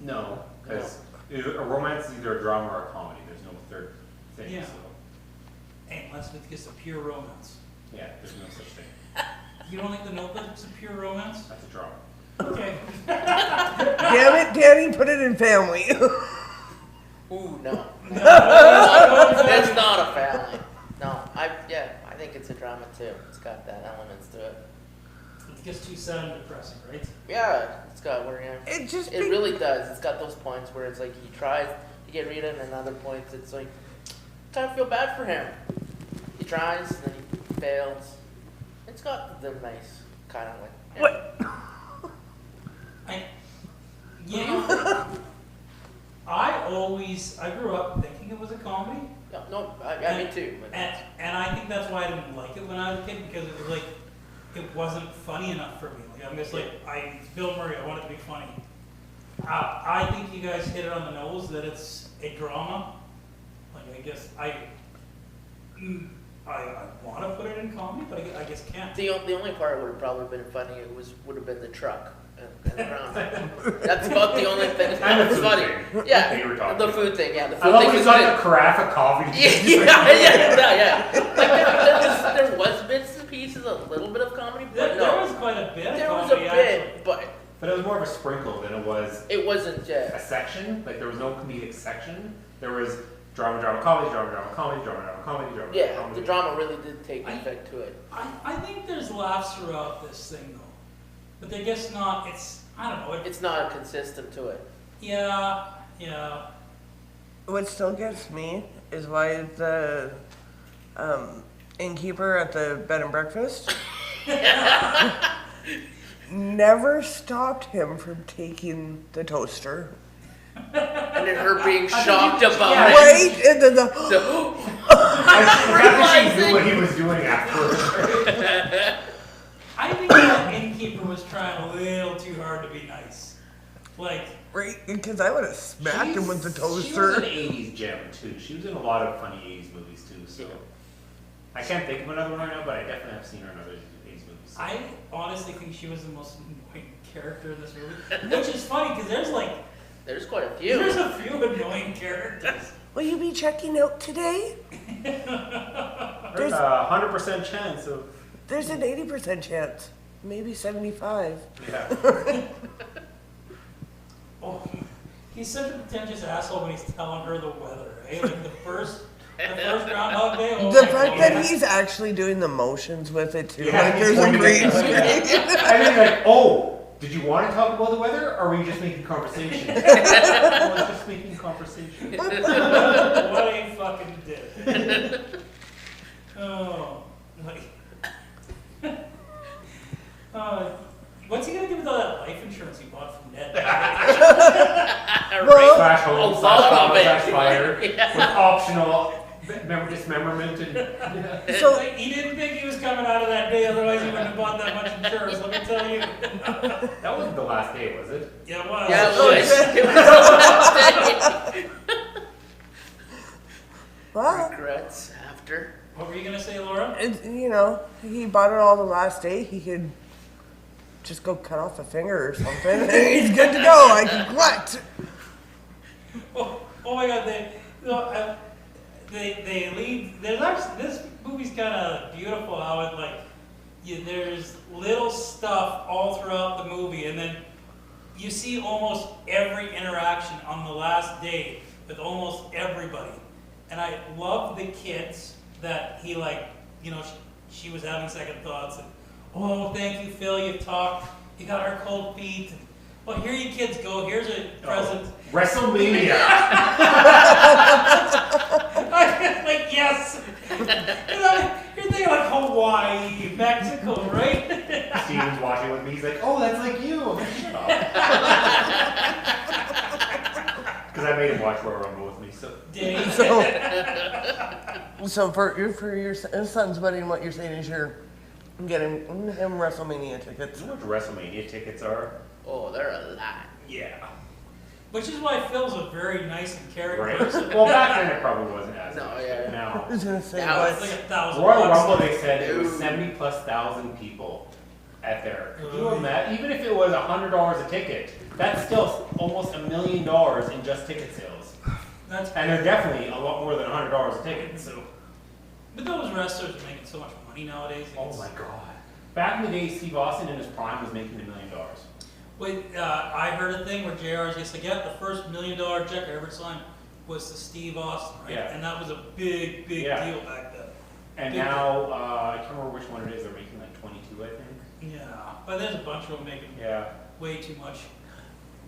No, because a romance is either a drama or a comedy. There's no third thing. Yeah. So, Hey, unless it's just a pure romance. yeah, there's no such thing. You don't think The Notebook's a pure romance? That's a drama. Okay. Damn it, Danny, put it in family. Ooh, no. That's not a family. No, I think it's a drama too. It's got that elements to it. It gets too sad and depressing, right? Yeah, it's got where It really does. It's got those points where it's like he tries to get rid of it, and other points it's like kind of feel bad for him. He tries, and then he fails. It's got the nice kind of like. Yeah. What? I grew up thinking it was a comedy. No, me too. But And I think that's why I didn't like it when I was a kid, because it was like, it wasn't funny enough for me. Like, I'm just like, it's Bill Murray, I want it to be funny. I think you guys hit it on the nose that it's a drama. Like, I guess I want to put it in comedy, but I guess can't. the only part would have probably been funny. Would have been the truck and the ground. That's about the only thing And the that's food funny. thing. Yeah, You were talking the about. food thing. Yeah, the I food love thing when was he's good. got the carafe of coffee. Yeah. Like there was bits and pieces, a little bit of comedy, but There was quite a bit of there was a comedy, bit, actually. but But it was more of a sprinkle than it was it wasn't. a section. Like there was no comedic section. There was drama, comedy, drama, comedy, drama, comedy, drama. Yeah, comedy. the drama really did take effect to it. I think there's laughs throughout this thing, though. But they're just not, I don't know. It's not consistent to it. Yeah. What still gets me is why the innkeeper at the bed and breakfast never stopped him from taking the toaster. And then her being shocked about Yeah. it. Right? And then So, I think she knew what he was doing afterwards. I think that innkeeper was trying a little too hard to be nice. Like, right? Because I would have smacked him with the She was toaster. an 80s gem too. She was in a lot of funny 80s movies too. So I can't think of another one right now, but I definitely have seen her in other 80s movies. I honestly think she was the most annoying character in this movie. Which is funny, because there's quite a few. there's a few annoying characters. Will you be checking out today? There's a 100% chance of. There's an 80% chance. Maybe 75. Yeah. Oh, he's such a pretentious asshole when he's telling her the weather, eh? Like the first Groundhog Day. Oh The my fact God. that he's actually doing the motions with it too. Yeah, Like he's there's a pointing green at it. screen. I mean, like, oh, did you want to talk about the weather, or were you just making conversation? I was just making conversation. What a fucking dick. Oh, like. What's he gonna do with all that life insurance he bought from Ned? Slash home, A slash lot of comma, it. slash fire, Yeah. with optional. Remember to dismemberment and So- Like, he didn't think he was coming out of that day, otherwise he wouldn't have bought that much insurance, let me tell you. that wasn't the last day, was it? Yeah, it was. Yeah, it was. It was the last day. Well, Regrets after. What were you gonna say, Laura? he bought it all the last day. He could just go cut off a finger or something. And he's good to go. Like, what? Oh my God, they leave. There's actually, this movie's kind of beautiful how it there's little stuff all throughout the movie, and then you see almost every interaction on the last day with almost everybody. And I love the kids that he she was having second thoughts and, oh, thank you, Phil, you talked, you got our cold feet. And, well, here you kids go, here's a present. WrestleMania. Like, yes. You're thinking like Hawaii, Mexico, right? Steven's watching with me. He's like, "Oh, that's like you." I'm like, "Shut up." Because I made him watch Royal Rumble with me. So Did he? So for your son's wedding, what you're saying is you're getting him WrestleMania tickets. you know what WrestleMania tickets are? Oh, they're a lot. Yeah. Which is why Phil's a very nice and caring Right. person. Well, back then it probably wasn't as No, much. yeah. But now, I was gonna say Now what? It's like $1,000. Royal Rumble, they said it was Dude. 70,000+ people at there. Could you imagine? Even if it was $100 a ticket, that's still almost $1 million in just ticket sales. And they're definitely a lot more than $100 a ticket. So. But those wrestlers are making so much money nowadays. Oh my God. Back in the day, Steve Austin in his prime was making $1 million. Wait, I heard a thing where JR's just like, yeah, the first $1 million check I ever signed was to Steve Austin, right? Yeah. And that was a big Yeah. deal back then. And Big now, I can't remember which one it is. They're making like 22, I think. Yeah, but there's a bunch of them making Yeah. way too much.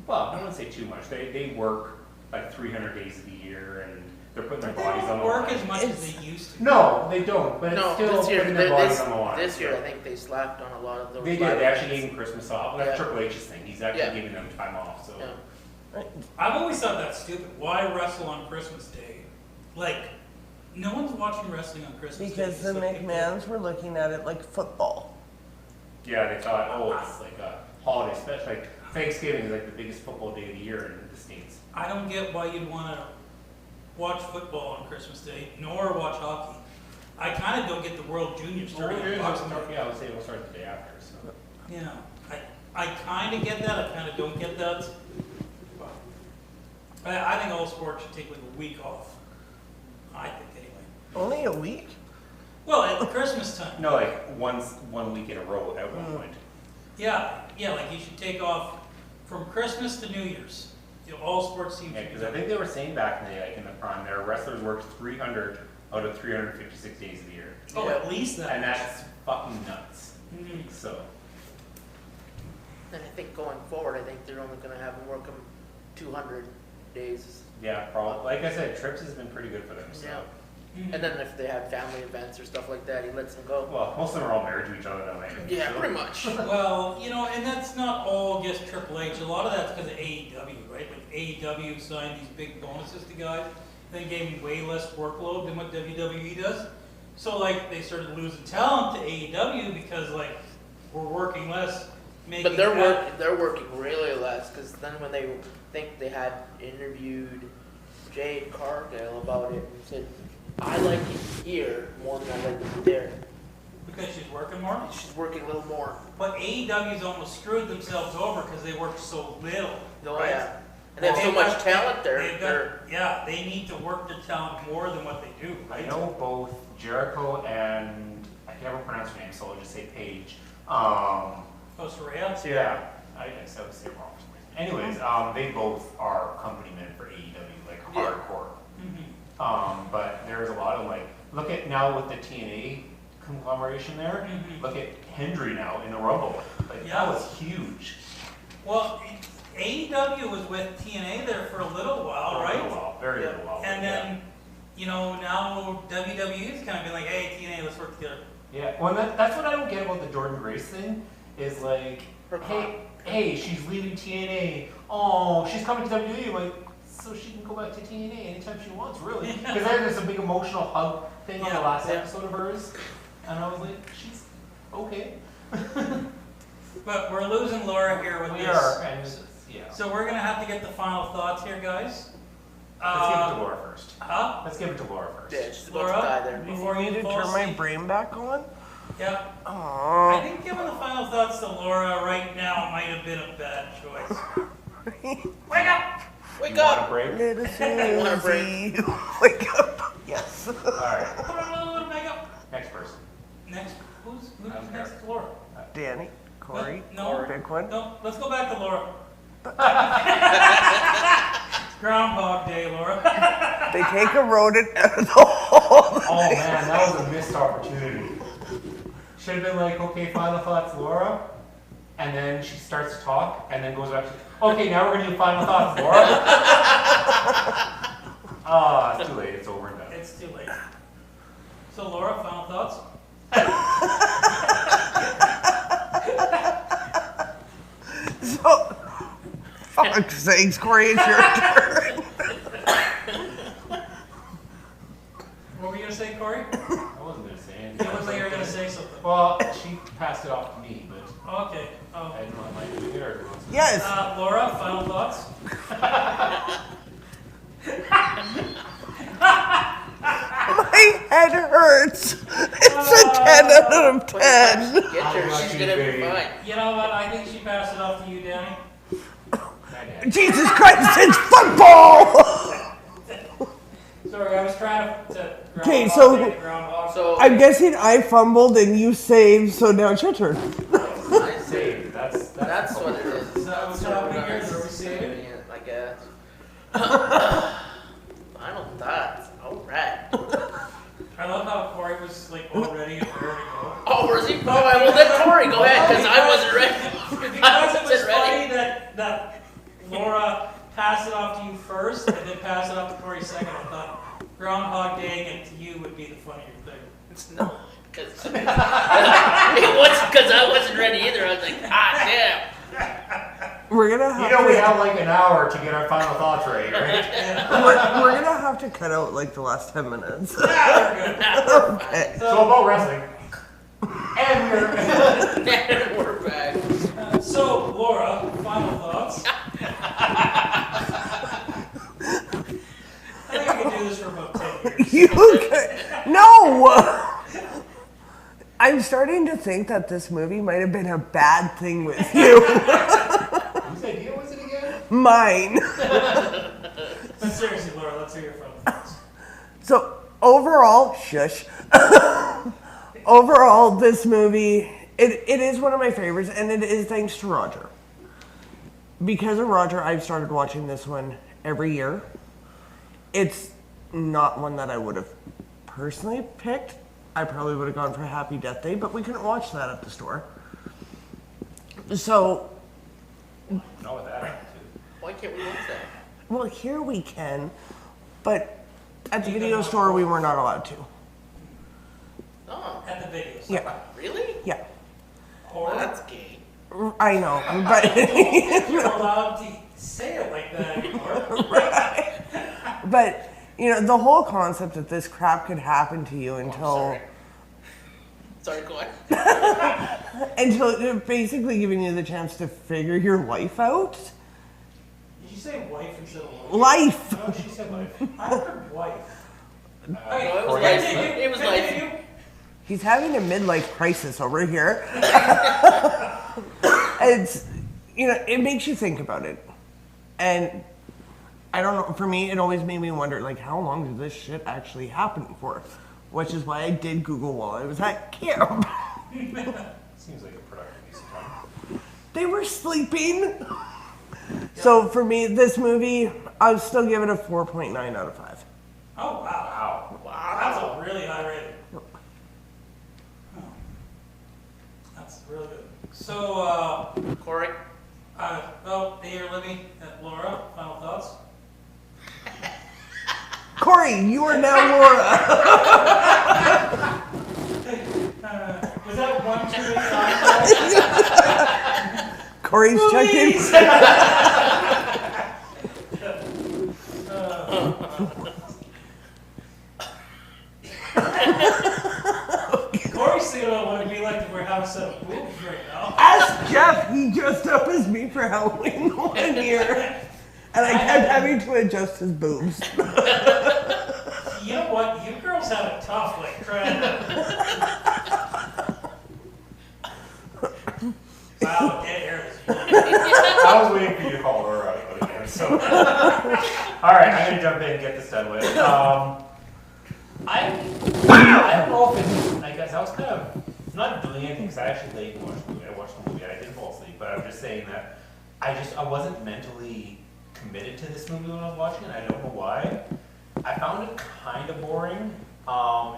Well, I wouldn't say too much. They work like 300 days of the year, and they're putting their They bodies on don't the work line. as much as they used to. No, they don't. But No, it's still this year, putting their bodies on the line. this year, I think they slapped on a lot of those. They did. live They actually events. gave him Christmas off. That's Yeah. Triple H's thing. He's actually Yeah. giving them time off. So. Yeah. I've always thought that's stupid. Why wrestle on Christmas Day? Like, no one's watching wrestling on Christmas Day. Because the so people- McMahons were looking at it like football. Yeah, they thought, oh, it's like a holiday special. Like Thanksgiving is like the biggest football day of the year in the States. I don't get why you'd want to watch football on Christmas Day, nor watch hockey. I kind of don't get the World Junior starting on Boxing Day. Yeah, I would say we'll start the day after. So. You know, I kind of get that. I kind of don't get that. I think all sports should take like a week off. I think anyway. Only a week? Well, at Christmas time. No, like 1 week in a row at one point. Yeah, like you should take off from Christmas to New Year's. You know, all sports teams Yeah, should do because I that. think they were saying back in the day, like in the prime, their wrestlers worked 300 out of 356 days of the year, Oh, at least that. and that's fucking nuts. Mhm. So And I think going forward, I think they're only gonna have them work them 200 days. yeah, probably. Like I said, trips has been pretty good for them. So Yeah. Mhm. And then if they have family events or stuff like that, he lets them go. well, most of them are all married to each other now. Anyway, Yeah, so. pretty much. Well, you know, and that's not all just Triple H. A lot of that's because of AEW, right? Like AEW signed these big bonuses to guys, then gave them way less workload than what WWE does. So like they started losing talent to AEW because like we're working less, making. But they're working really less, because then when they think they had interviewed Jade Cargill about it and said, I like it here more than I like it there. because she's working more. She's working a little more. But AEW's almost screwed themselves over because they work so little. Oh, right? yeah. And they have so They've much got- talent there. they've got- yeah, they need to work their talent more than what they do, I right? know both Jericho and I can never pronounce her name, so I'll just say Paige. Oh, Soraya? Yeah, I guess I would say it wrong. Anyways, they both are company men for AEW, like Yeah. hardcore. Mhm. But there's a lot of like, look at now with the TNA conglomeration there. Mhm. Look at Hendry now in the Rumble. Like Yeah. that was huge. Well, AEW was with TNA there for a little while, For a right? little while, very little while. And yeah. then, you know, now WWE's kind of been like, hey, TNA, let's work together. Yeah, well, that's what I don't get about the Jordan Grace thing. Is like, hey, she's leaving TNA. Oh, she's coming to WWE. Like, so she can go back to TNA anytime she wants, really. Because there's a big emotional hug thing on the last episode of hers, and I was like, she's okay. But we're losing Laura here with We this. are, and yeah. So we're gonna have to get the final thoughts here, guys. Let's give it to Laura first. Huh? Let's give it to Laura first. Yeah, she's about Laura, to die there. before You you need to fall turn my asleep. brain back on? Yeah. I Aww. think giving the final thoughts to Laura right now might have been a bad choice. Wake up! Wake You want a up! break? Little Want a break? Susie, wake up. Yes. Alright, Put on a little bit of makeup. next person. Next, who's I don't next care. to Laura? Danny, Corey, No. pick one. No, let's go back to Laura. Groundhog Day, Laura. They take a rodent out of the hole. Oh man, that was a missed opportunity. Should have been like, okay, final thoughts, Laura. And then she starts to talk, and then goes back to, okay, now we're gonna do final thoughts, Laura. Ah, it's too late, it's over and done. It's too late. So Laura, final thoughts? So, fuck's sakes, Corey, it's your turn. What were you gonna say, Corey? I wasn't gonna say anything. It was like you were gonna say something. Well, she passed it off to me, but Okay. Oh. I didn't mind doing it or everyone else. Yes. Laura, final thoughts? My head hurts. It's a 10 out of 10. Get I her, got she's you, gonna be baby. fine. You know what? I think she passed it off to you, Danny. Jesus Christ, it's football! Sorry, I was trying to Okay, so- groundhog. So, I'm guessing I fumbled and you saved, so now it's your turn. I say Saved, that's that's what it is. Is that what's So we're happening not here? Are we saving saving? it, I guess. Final thoughts. Alright. I love how Corey was like all ready and ready to go. Oh, was he? Oh, well, let Corey go ahead, because I wasn't ready. I Because it was wasn't funny ready. that Laura passed it off to you first and then passed it off to Corey second. I thought Groundhog Day and to you would be the funnier thing. No, because it wasn't because I wasn't ready either. I was like, ah, damn. We're gonna have You know, we to, have like an hour to get our final thoughts ready, right? we're gonna have to cut out like the last 10 minutes. Okay. So about wrestling. And we're And we're back. So Laura, final thoughts. I think we can do this for about 10 years. You could, no! I'm starting to think that this movie might have been a bad thing with you. whose idea was it again? Mine. But seriously, Laura, let's hear your final thoughts. So, overall, shush. Overall, this movie, it is one of my favorites, and it is thanks to Roger. Because of Roger, I've started watching this one every year. It's not one that I would have personally picked. I probably would have gone for Happy Death Day, but we couldn't watch that at the store. So, Not with that attitude. Why can't we watch that? well, here we can, but at the video store, we were not allowed to. Oh, At the videos. Yeah, really? yeah. Or That's gay. I know, but you're allowed to say it like that anymore. but you know the whole concept that this crap could happen to you until Sorry, go ahead. until basically giving you the chance to figure your life out. Did you say wife instead of wife? Life. No, she said wife. I heard wife. Okay, No, it was Corey. life. It was life. Continue. He's having a midlife crisis over here. It's you know it makes you think about it, and I don't know. For me, it always made me wonder like how long did this shit actually happen for? Which is why I did Google while I was at camp. Seems like a productive use of time. They were sleeping. So for me, this movie, I'd still give it a 4.9 out of 5. Oh, wow. Wow. That's a really high rating. Oh. That's really good. So, Corey? well, here, Libby, Laura, final thoughts? Corey, you are now Laura. Was that one too many times? Corey's checking. flat set of boobs right now. Ask Jeff. He dressed up as me for Halloween one year. And I kept having to adjust his boobs. You know what? You girls have it tough, like trying to. Wow, dead air is I was waiting for you to call Laura out again. So, all right, I'm gonna jump in and get this done with. I don't know if it's. I guess I was kind of not doing anything because I actually late and watched the movie. I watched the movie and I didn't fall asleep, but I'm just saying that I wasn't mentally committed to this movie when I was watching it. I don't know why. I found it kind of boring.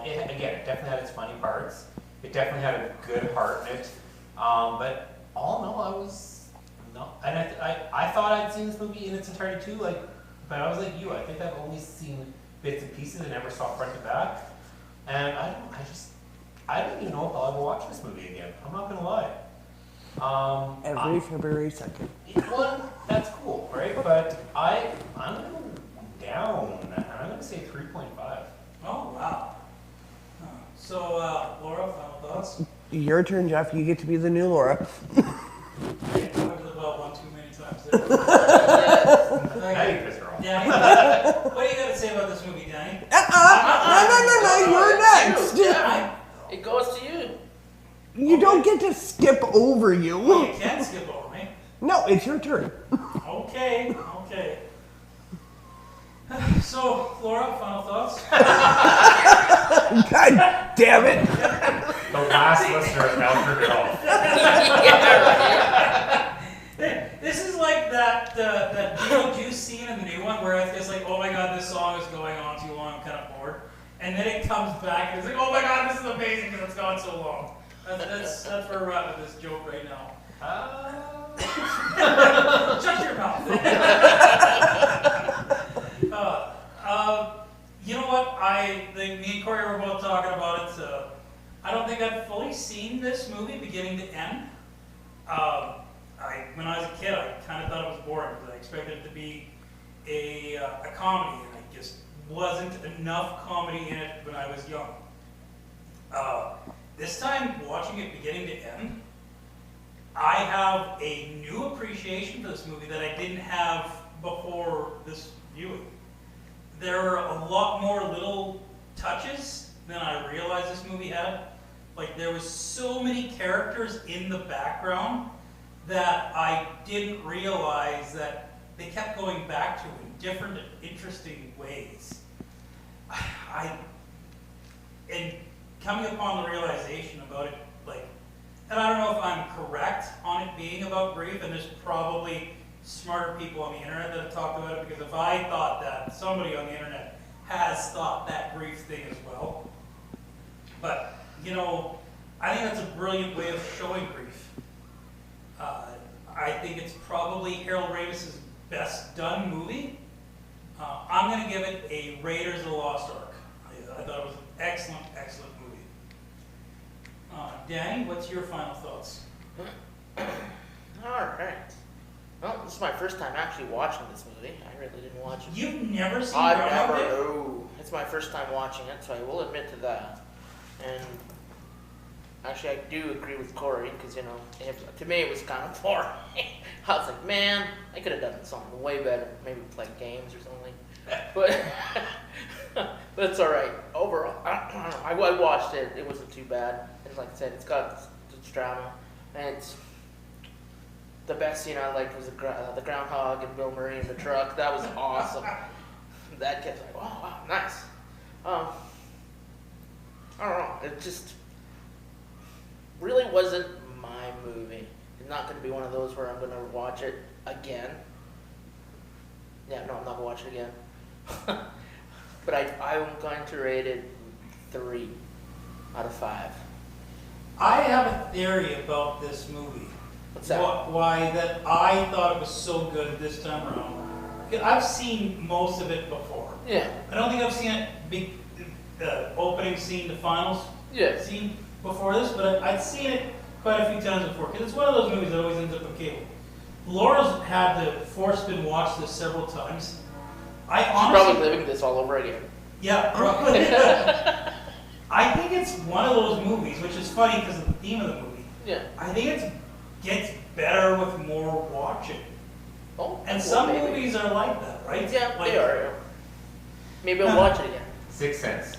It definitely had its funny parts. It definitely had a good heart in it. But all in all, I was no, and I thought I'd seen this movie in its entirety too. Like, but I was like you. I think I've only seen bits and pieces and never saw front to back. And I don't even know if I'll ever watch this movie again. I'm not gonna lie. Every February 2nd. Well, that's cool, right? But I'm gonna go down. I'm gonna say 3.5. Oh, wow. So, Laura, final thoughts? Your turn, Jeff. You get to be the new Laura. I went to the well one too many times there. Now you pissed her off. Danny, what do you got to say about this movie, Danny? No, you're next. Yeah, it goes to you. You don't get to skip over Well, you. you can't skip over me. No, it's your turn. Okay. So, Laura, final thoughts? God damn it. The last listener has now turned it off. This is like that Beetlejuice scene in the new one where it's like, oh my god, this song is going on too long, I'm kind of bored. And then it comes back and it's like, oh my god, this is amazing because it's gone so long. That's where we're at with this joke right now. Shut your mouth. You know what? Me and Corey were both talking about it. I don't think I've fully seen this movie beginning to end. When I was a kid, I kind of thought it was boring because I expected it to be a comedy, and I just wasn't enough comedy in it when I was young. This time, watching it beginning to end, I have a new appreciation for this movie that I didn't have before this viewing. There are a lot more little touches than I realized this movie had. Like, there was so many characters in the background that I didn't realize that they kept going back to in different interesting ways. And coming upon the realization about it, like, and I don't know if I'm correct on it being about grief, and there's probably smarter people on the internet that have talked about it, because if I thought that, somebody on the internet has thought that grief thing as well. But, you know, I think that's a brilliant way of showing grief. I think it's probably Harold Ramis' best done movie. I'm going to give it a Raiders of the Lost Ark. I thought it was an excellent, excellent movie. Danny, what's your final thoughts? Alright. Well, this is my first time actually watching this movie. I really didn't watch it. You've never seen I've Groundhog never, Day? no. It's my first time watching it, so I will admit to that. And actually, I do agree with Corey, because, you know, to me it was kind of boring. I was like, man, I could have done something way better. Maybe play games or something. But it's alright. Overall, I don't know. I watched it. It wasn't too bad. And like I said, it's got its drama. And it's the best scene I liked was the Groundhog and Bill Murray in the truck. That was awesome. That kid's like, wow, nice. I don't know. It just really wasn't my movie. It's not going to be one of those where I'm going to watch it again. Yeah, no, I'm not going to watch it again. But I'm going to rate it 3 out of 5. I have a theory about this movie. What's that? Why that I thought it was so good this time around. I've seen most of it before. Yeah. I don't think I've seen it opening scene to finals scene before this, but I'd seen it quite a few times before, because it's one of those movies that always ends up on cable. Laura's had to force been watch this several times. I She's honestly, probably living this all over again. yeah, probably. I think it's one of those movies, which is funny because of the theme of the movie. Yeah. I think it gets better with more watching. Oh, And well, some maybe. movies are like that, right? Yeah, Like, they are. Yeah. Maybe I'll watch it again. Sixth Sense.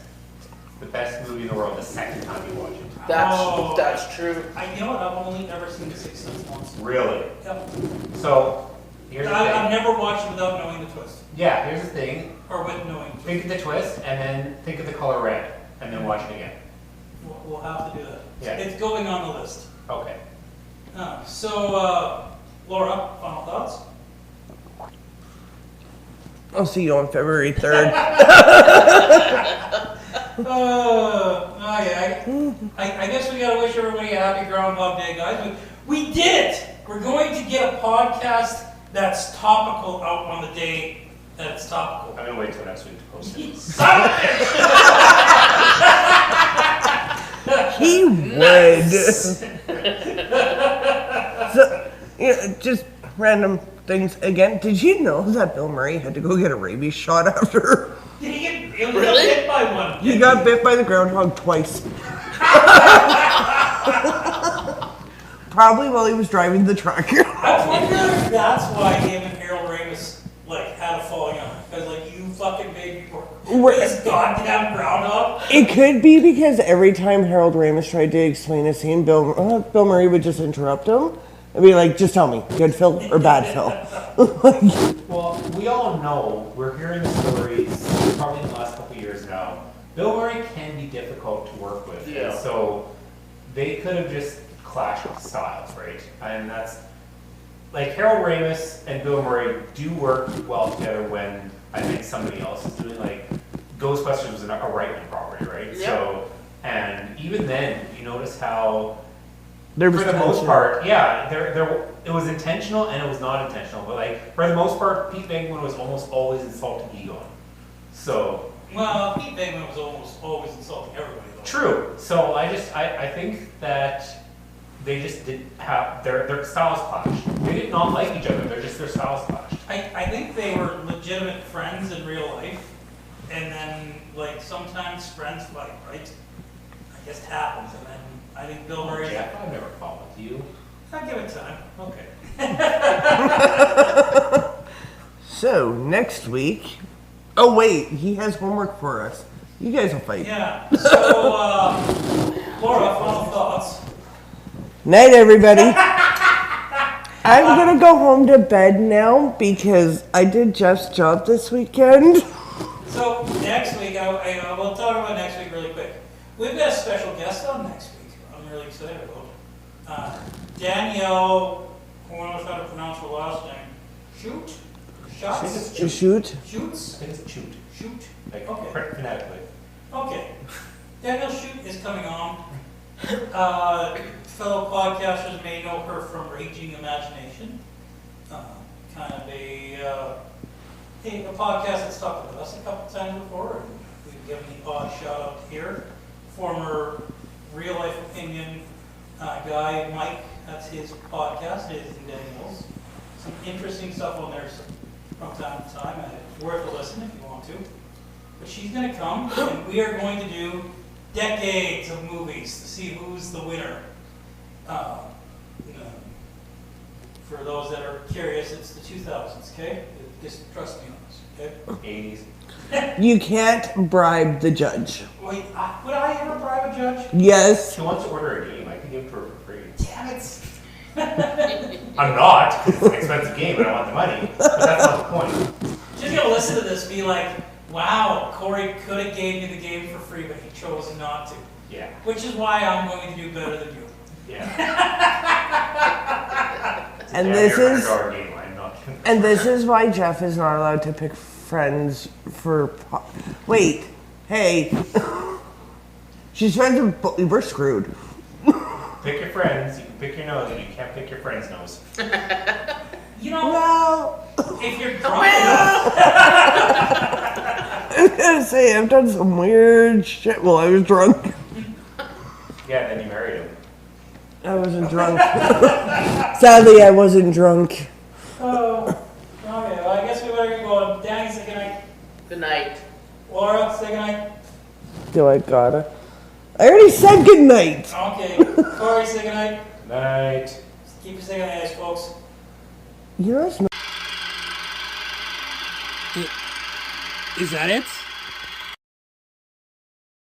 The best movie in the world the second time you watch it. That's true. You know what? I've only ever seen The Sixth Sense once. Really? Yep. So, here's the I've thing. never watched it without knowing the twist. Yeah, here's the thing. Or with knowing. Think of the twist, and then think of the color red, and then watch it again. We'll have to do that. Yeah. It's going on the list. Okay. Laura, final thoughts? I'll see you on February 3rd. I guess we gotta wish everybody a happy Groundhog Day, guys. We did it! We're going to get a podcast that's topical out on the day that it's topical. I'm gonna wait till next week to post it. Son of a bitch! He would. So, just random things again. Did you know that Bill Murray had to go get a rabies shot after? Did he get bit by one? He got bit by the groundhog twice. Probably while he was driving the tractor. I wonder if that's why him and Harold Ramis had a falling out. Because you fucking made me work. This goddamn groundhog. It could be because every time Harold Ramis tried to explain a scene, Bill Murray would just interrupt him and be like, "Just tell me, good Phil or bad Phil." Well, we all know, we're hearing the stories probably in the last couple of years now. Bill Murray can be difficult to work with. Yeah. And so they could have just clashed with styles, right? And that's, Harold Ramis and Bill Murray do work well together when I think somebody else is doing, Ghostbusters was a Reitman property, right? Yeah. So, and even then, you notice how There was for the most tension. part, yeah, it was intentional and it was not intentional. But for the most part, Pete Venkman was almost always insulting Egon. So Well, Pete Venkman was almost always insulting everybody, though. true. So I think that they just didn't have their styles clashed. They did not like each other. Their styles clashed. I think they were legitimate friends in real life, and then sometimes friends fight, right? I guess it happens, and then I think Bill Murray. Jeff, I've never fought with you. I'll give it time. Okay. So next week. Oh wait, he has homework for us. You guys will fight. Yeah. So, Laura, final thoughts. Night, everybody. I'm gonna go home to bed now because I did Jeff's job this weekend. So next week, I will talk about next week really quick. We've got a special guest on next week. I'm really excited about. Danielle, who knows how to pronounce her last name? Shoot? Shots? Shoot. Shoots? I think it's shoot. Shoot? Okay. Okay. Phonetically. Okay. Danielle Shoot is coming on. Fellow podcasters may know her from Raging Imagination. Kind of a podcast that's talked about us a couple times before, and we've given the odd shout out here. Former Real Life Opinion guy, Mike, that's his podcast, his and Danielle's. Some interesting stuff on there from time to time, and it's worth a listen if you want to. But she's going to come, and we are going to do decades of movies to see who's the winner. For those that are curious, it's the 2000s, okay? Just trust me on this, okay? 80s. You can't bribe the judge. Wait, would I ever bribe a judge? Yes. She wants to order a game. I can give it to her for free. Damn it. I'm not, because it's an expensive game and I want the money. But that's not the point. Just gonna listen to this, be like, wow, Corey could have gave me the game for free, but he chose not to. Yeah. Which is why I'm going to do better than you. Yeah. And Yeah, this your is $100 game. I'm not. and this is why Jeff is not allowed to pick friends for. Wait, hey, she's friends with. We're screwed. Pick your friends. You can pick your nose, and you can't pick your friend's nose. You know, Well, if you're drunk enough, I was gonna say I've done some weird shit while I was drunk. Yeah, then you married him. I wasn't drunk. Sadly, I wasn't drunk. oh, okay, well, I guess we better get going. Danny, say goodnight. Good night. Laura, say goodnight. Do I gotta? I already said goodnight. Okay, Corey, say goodnight. Night. Keep your thing on the ice, folks. You're a Is that it?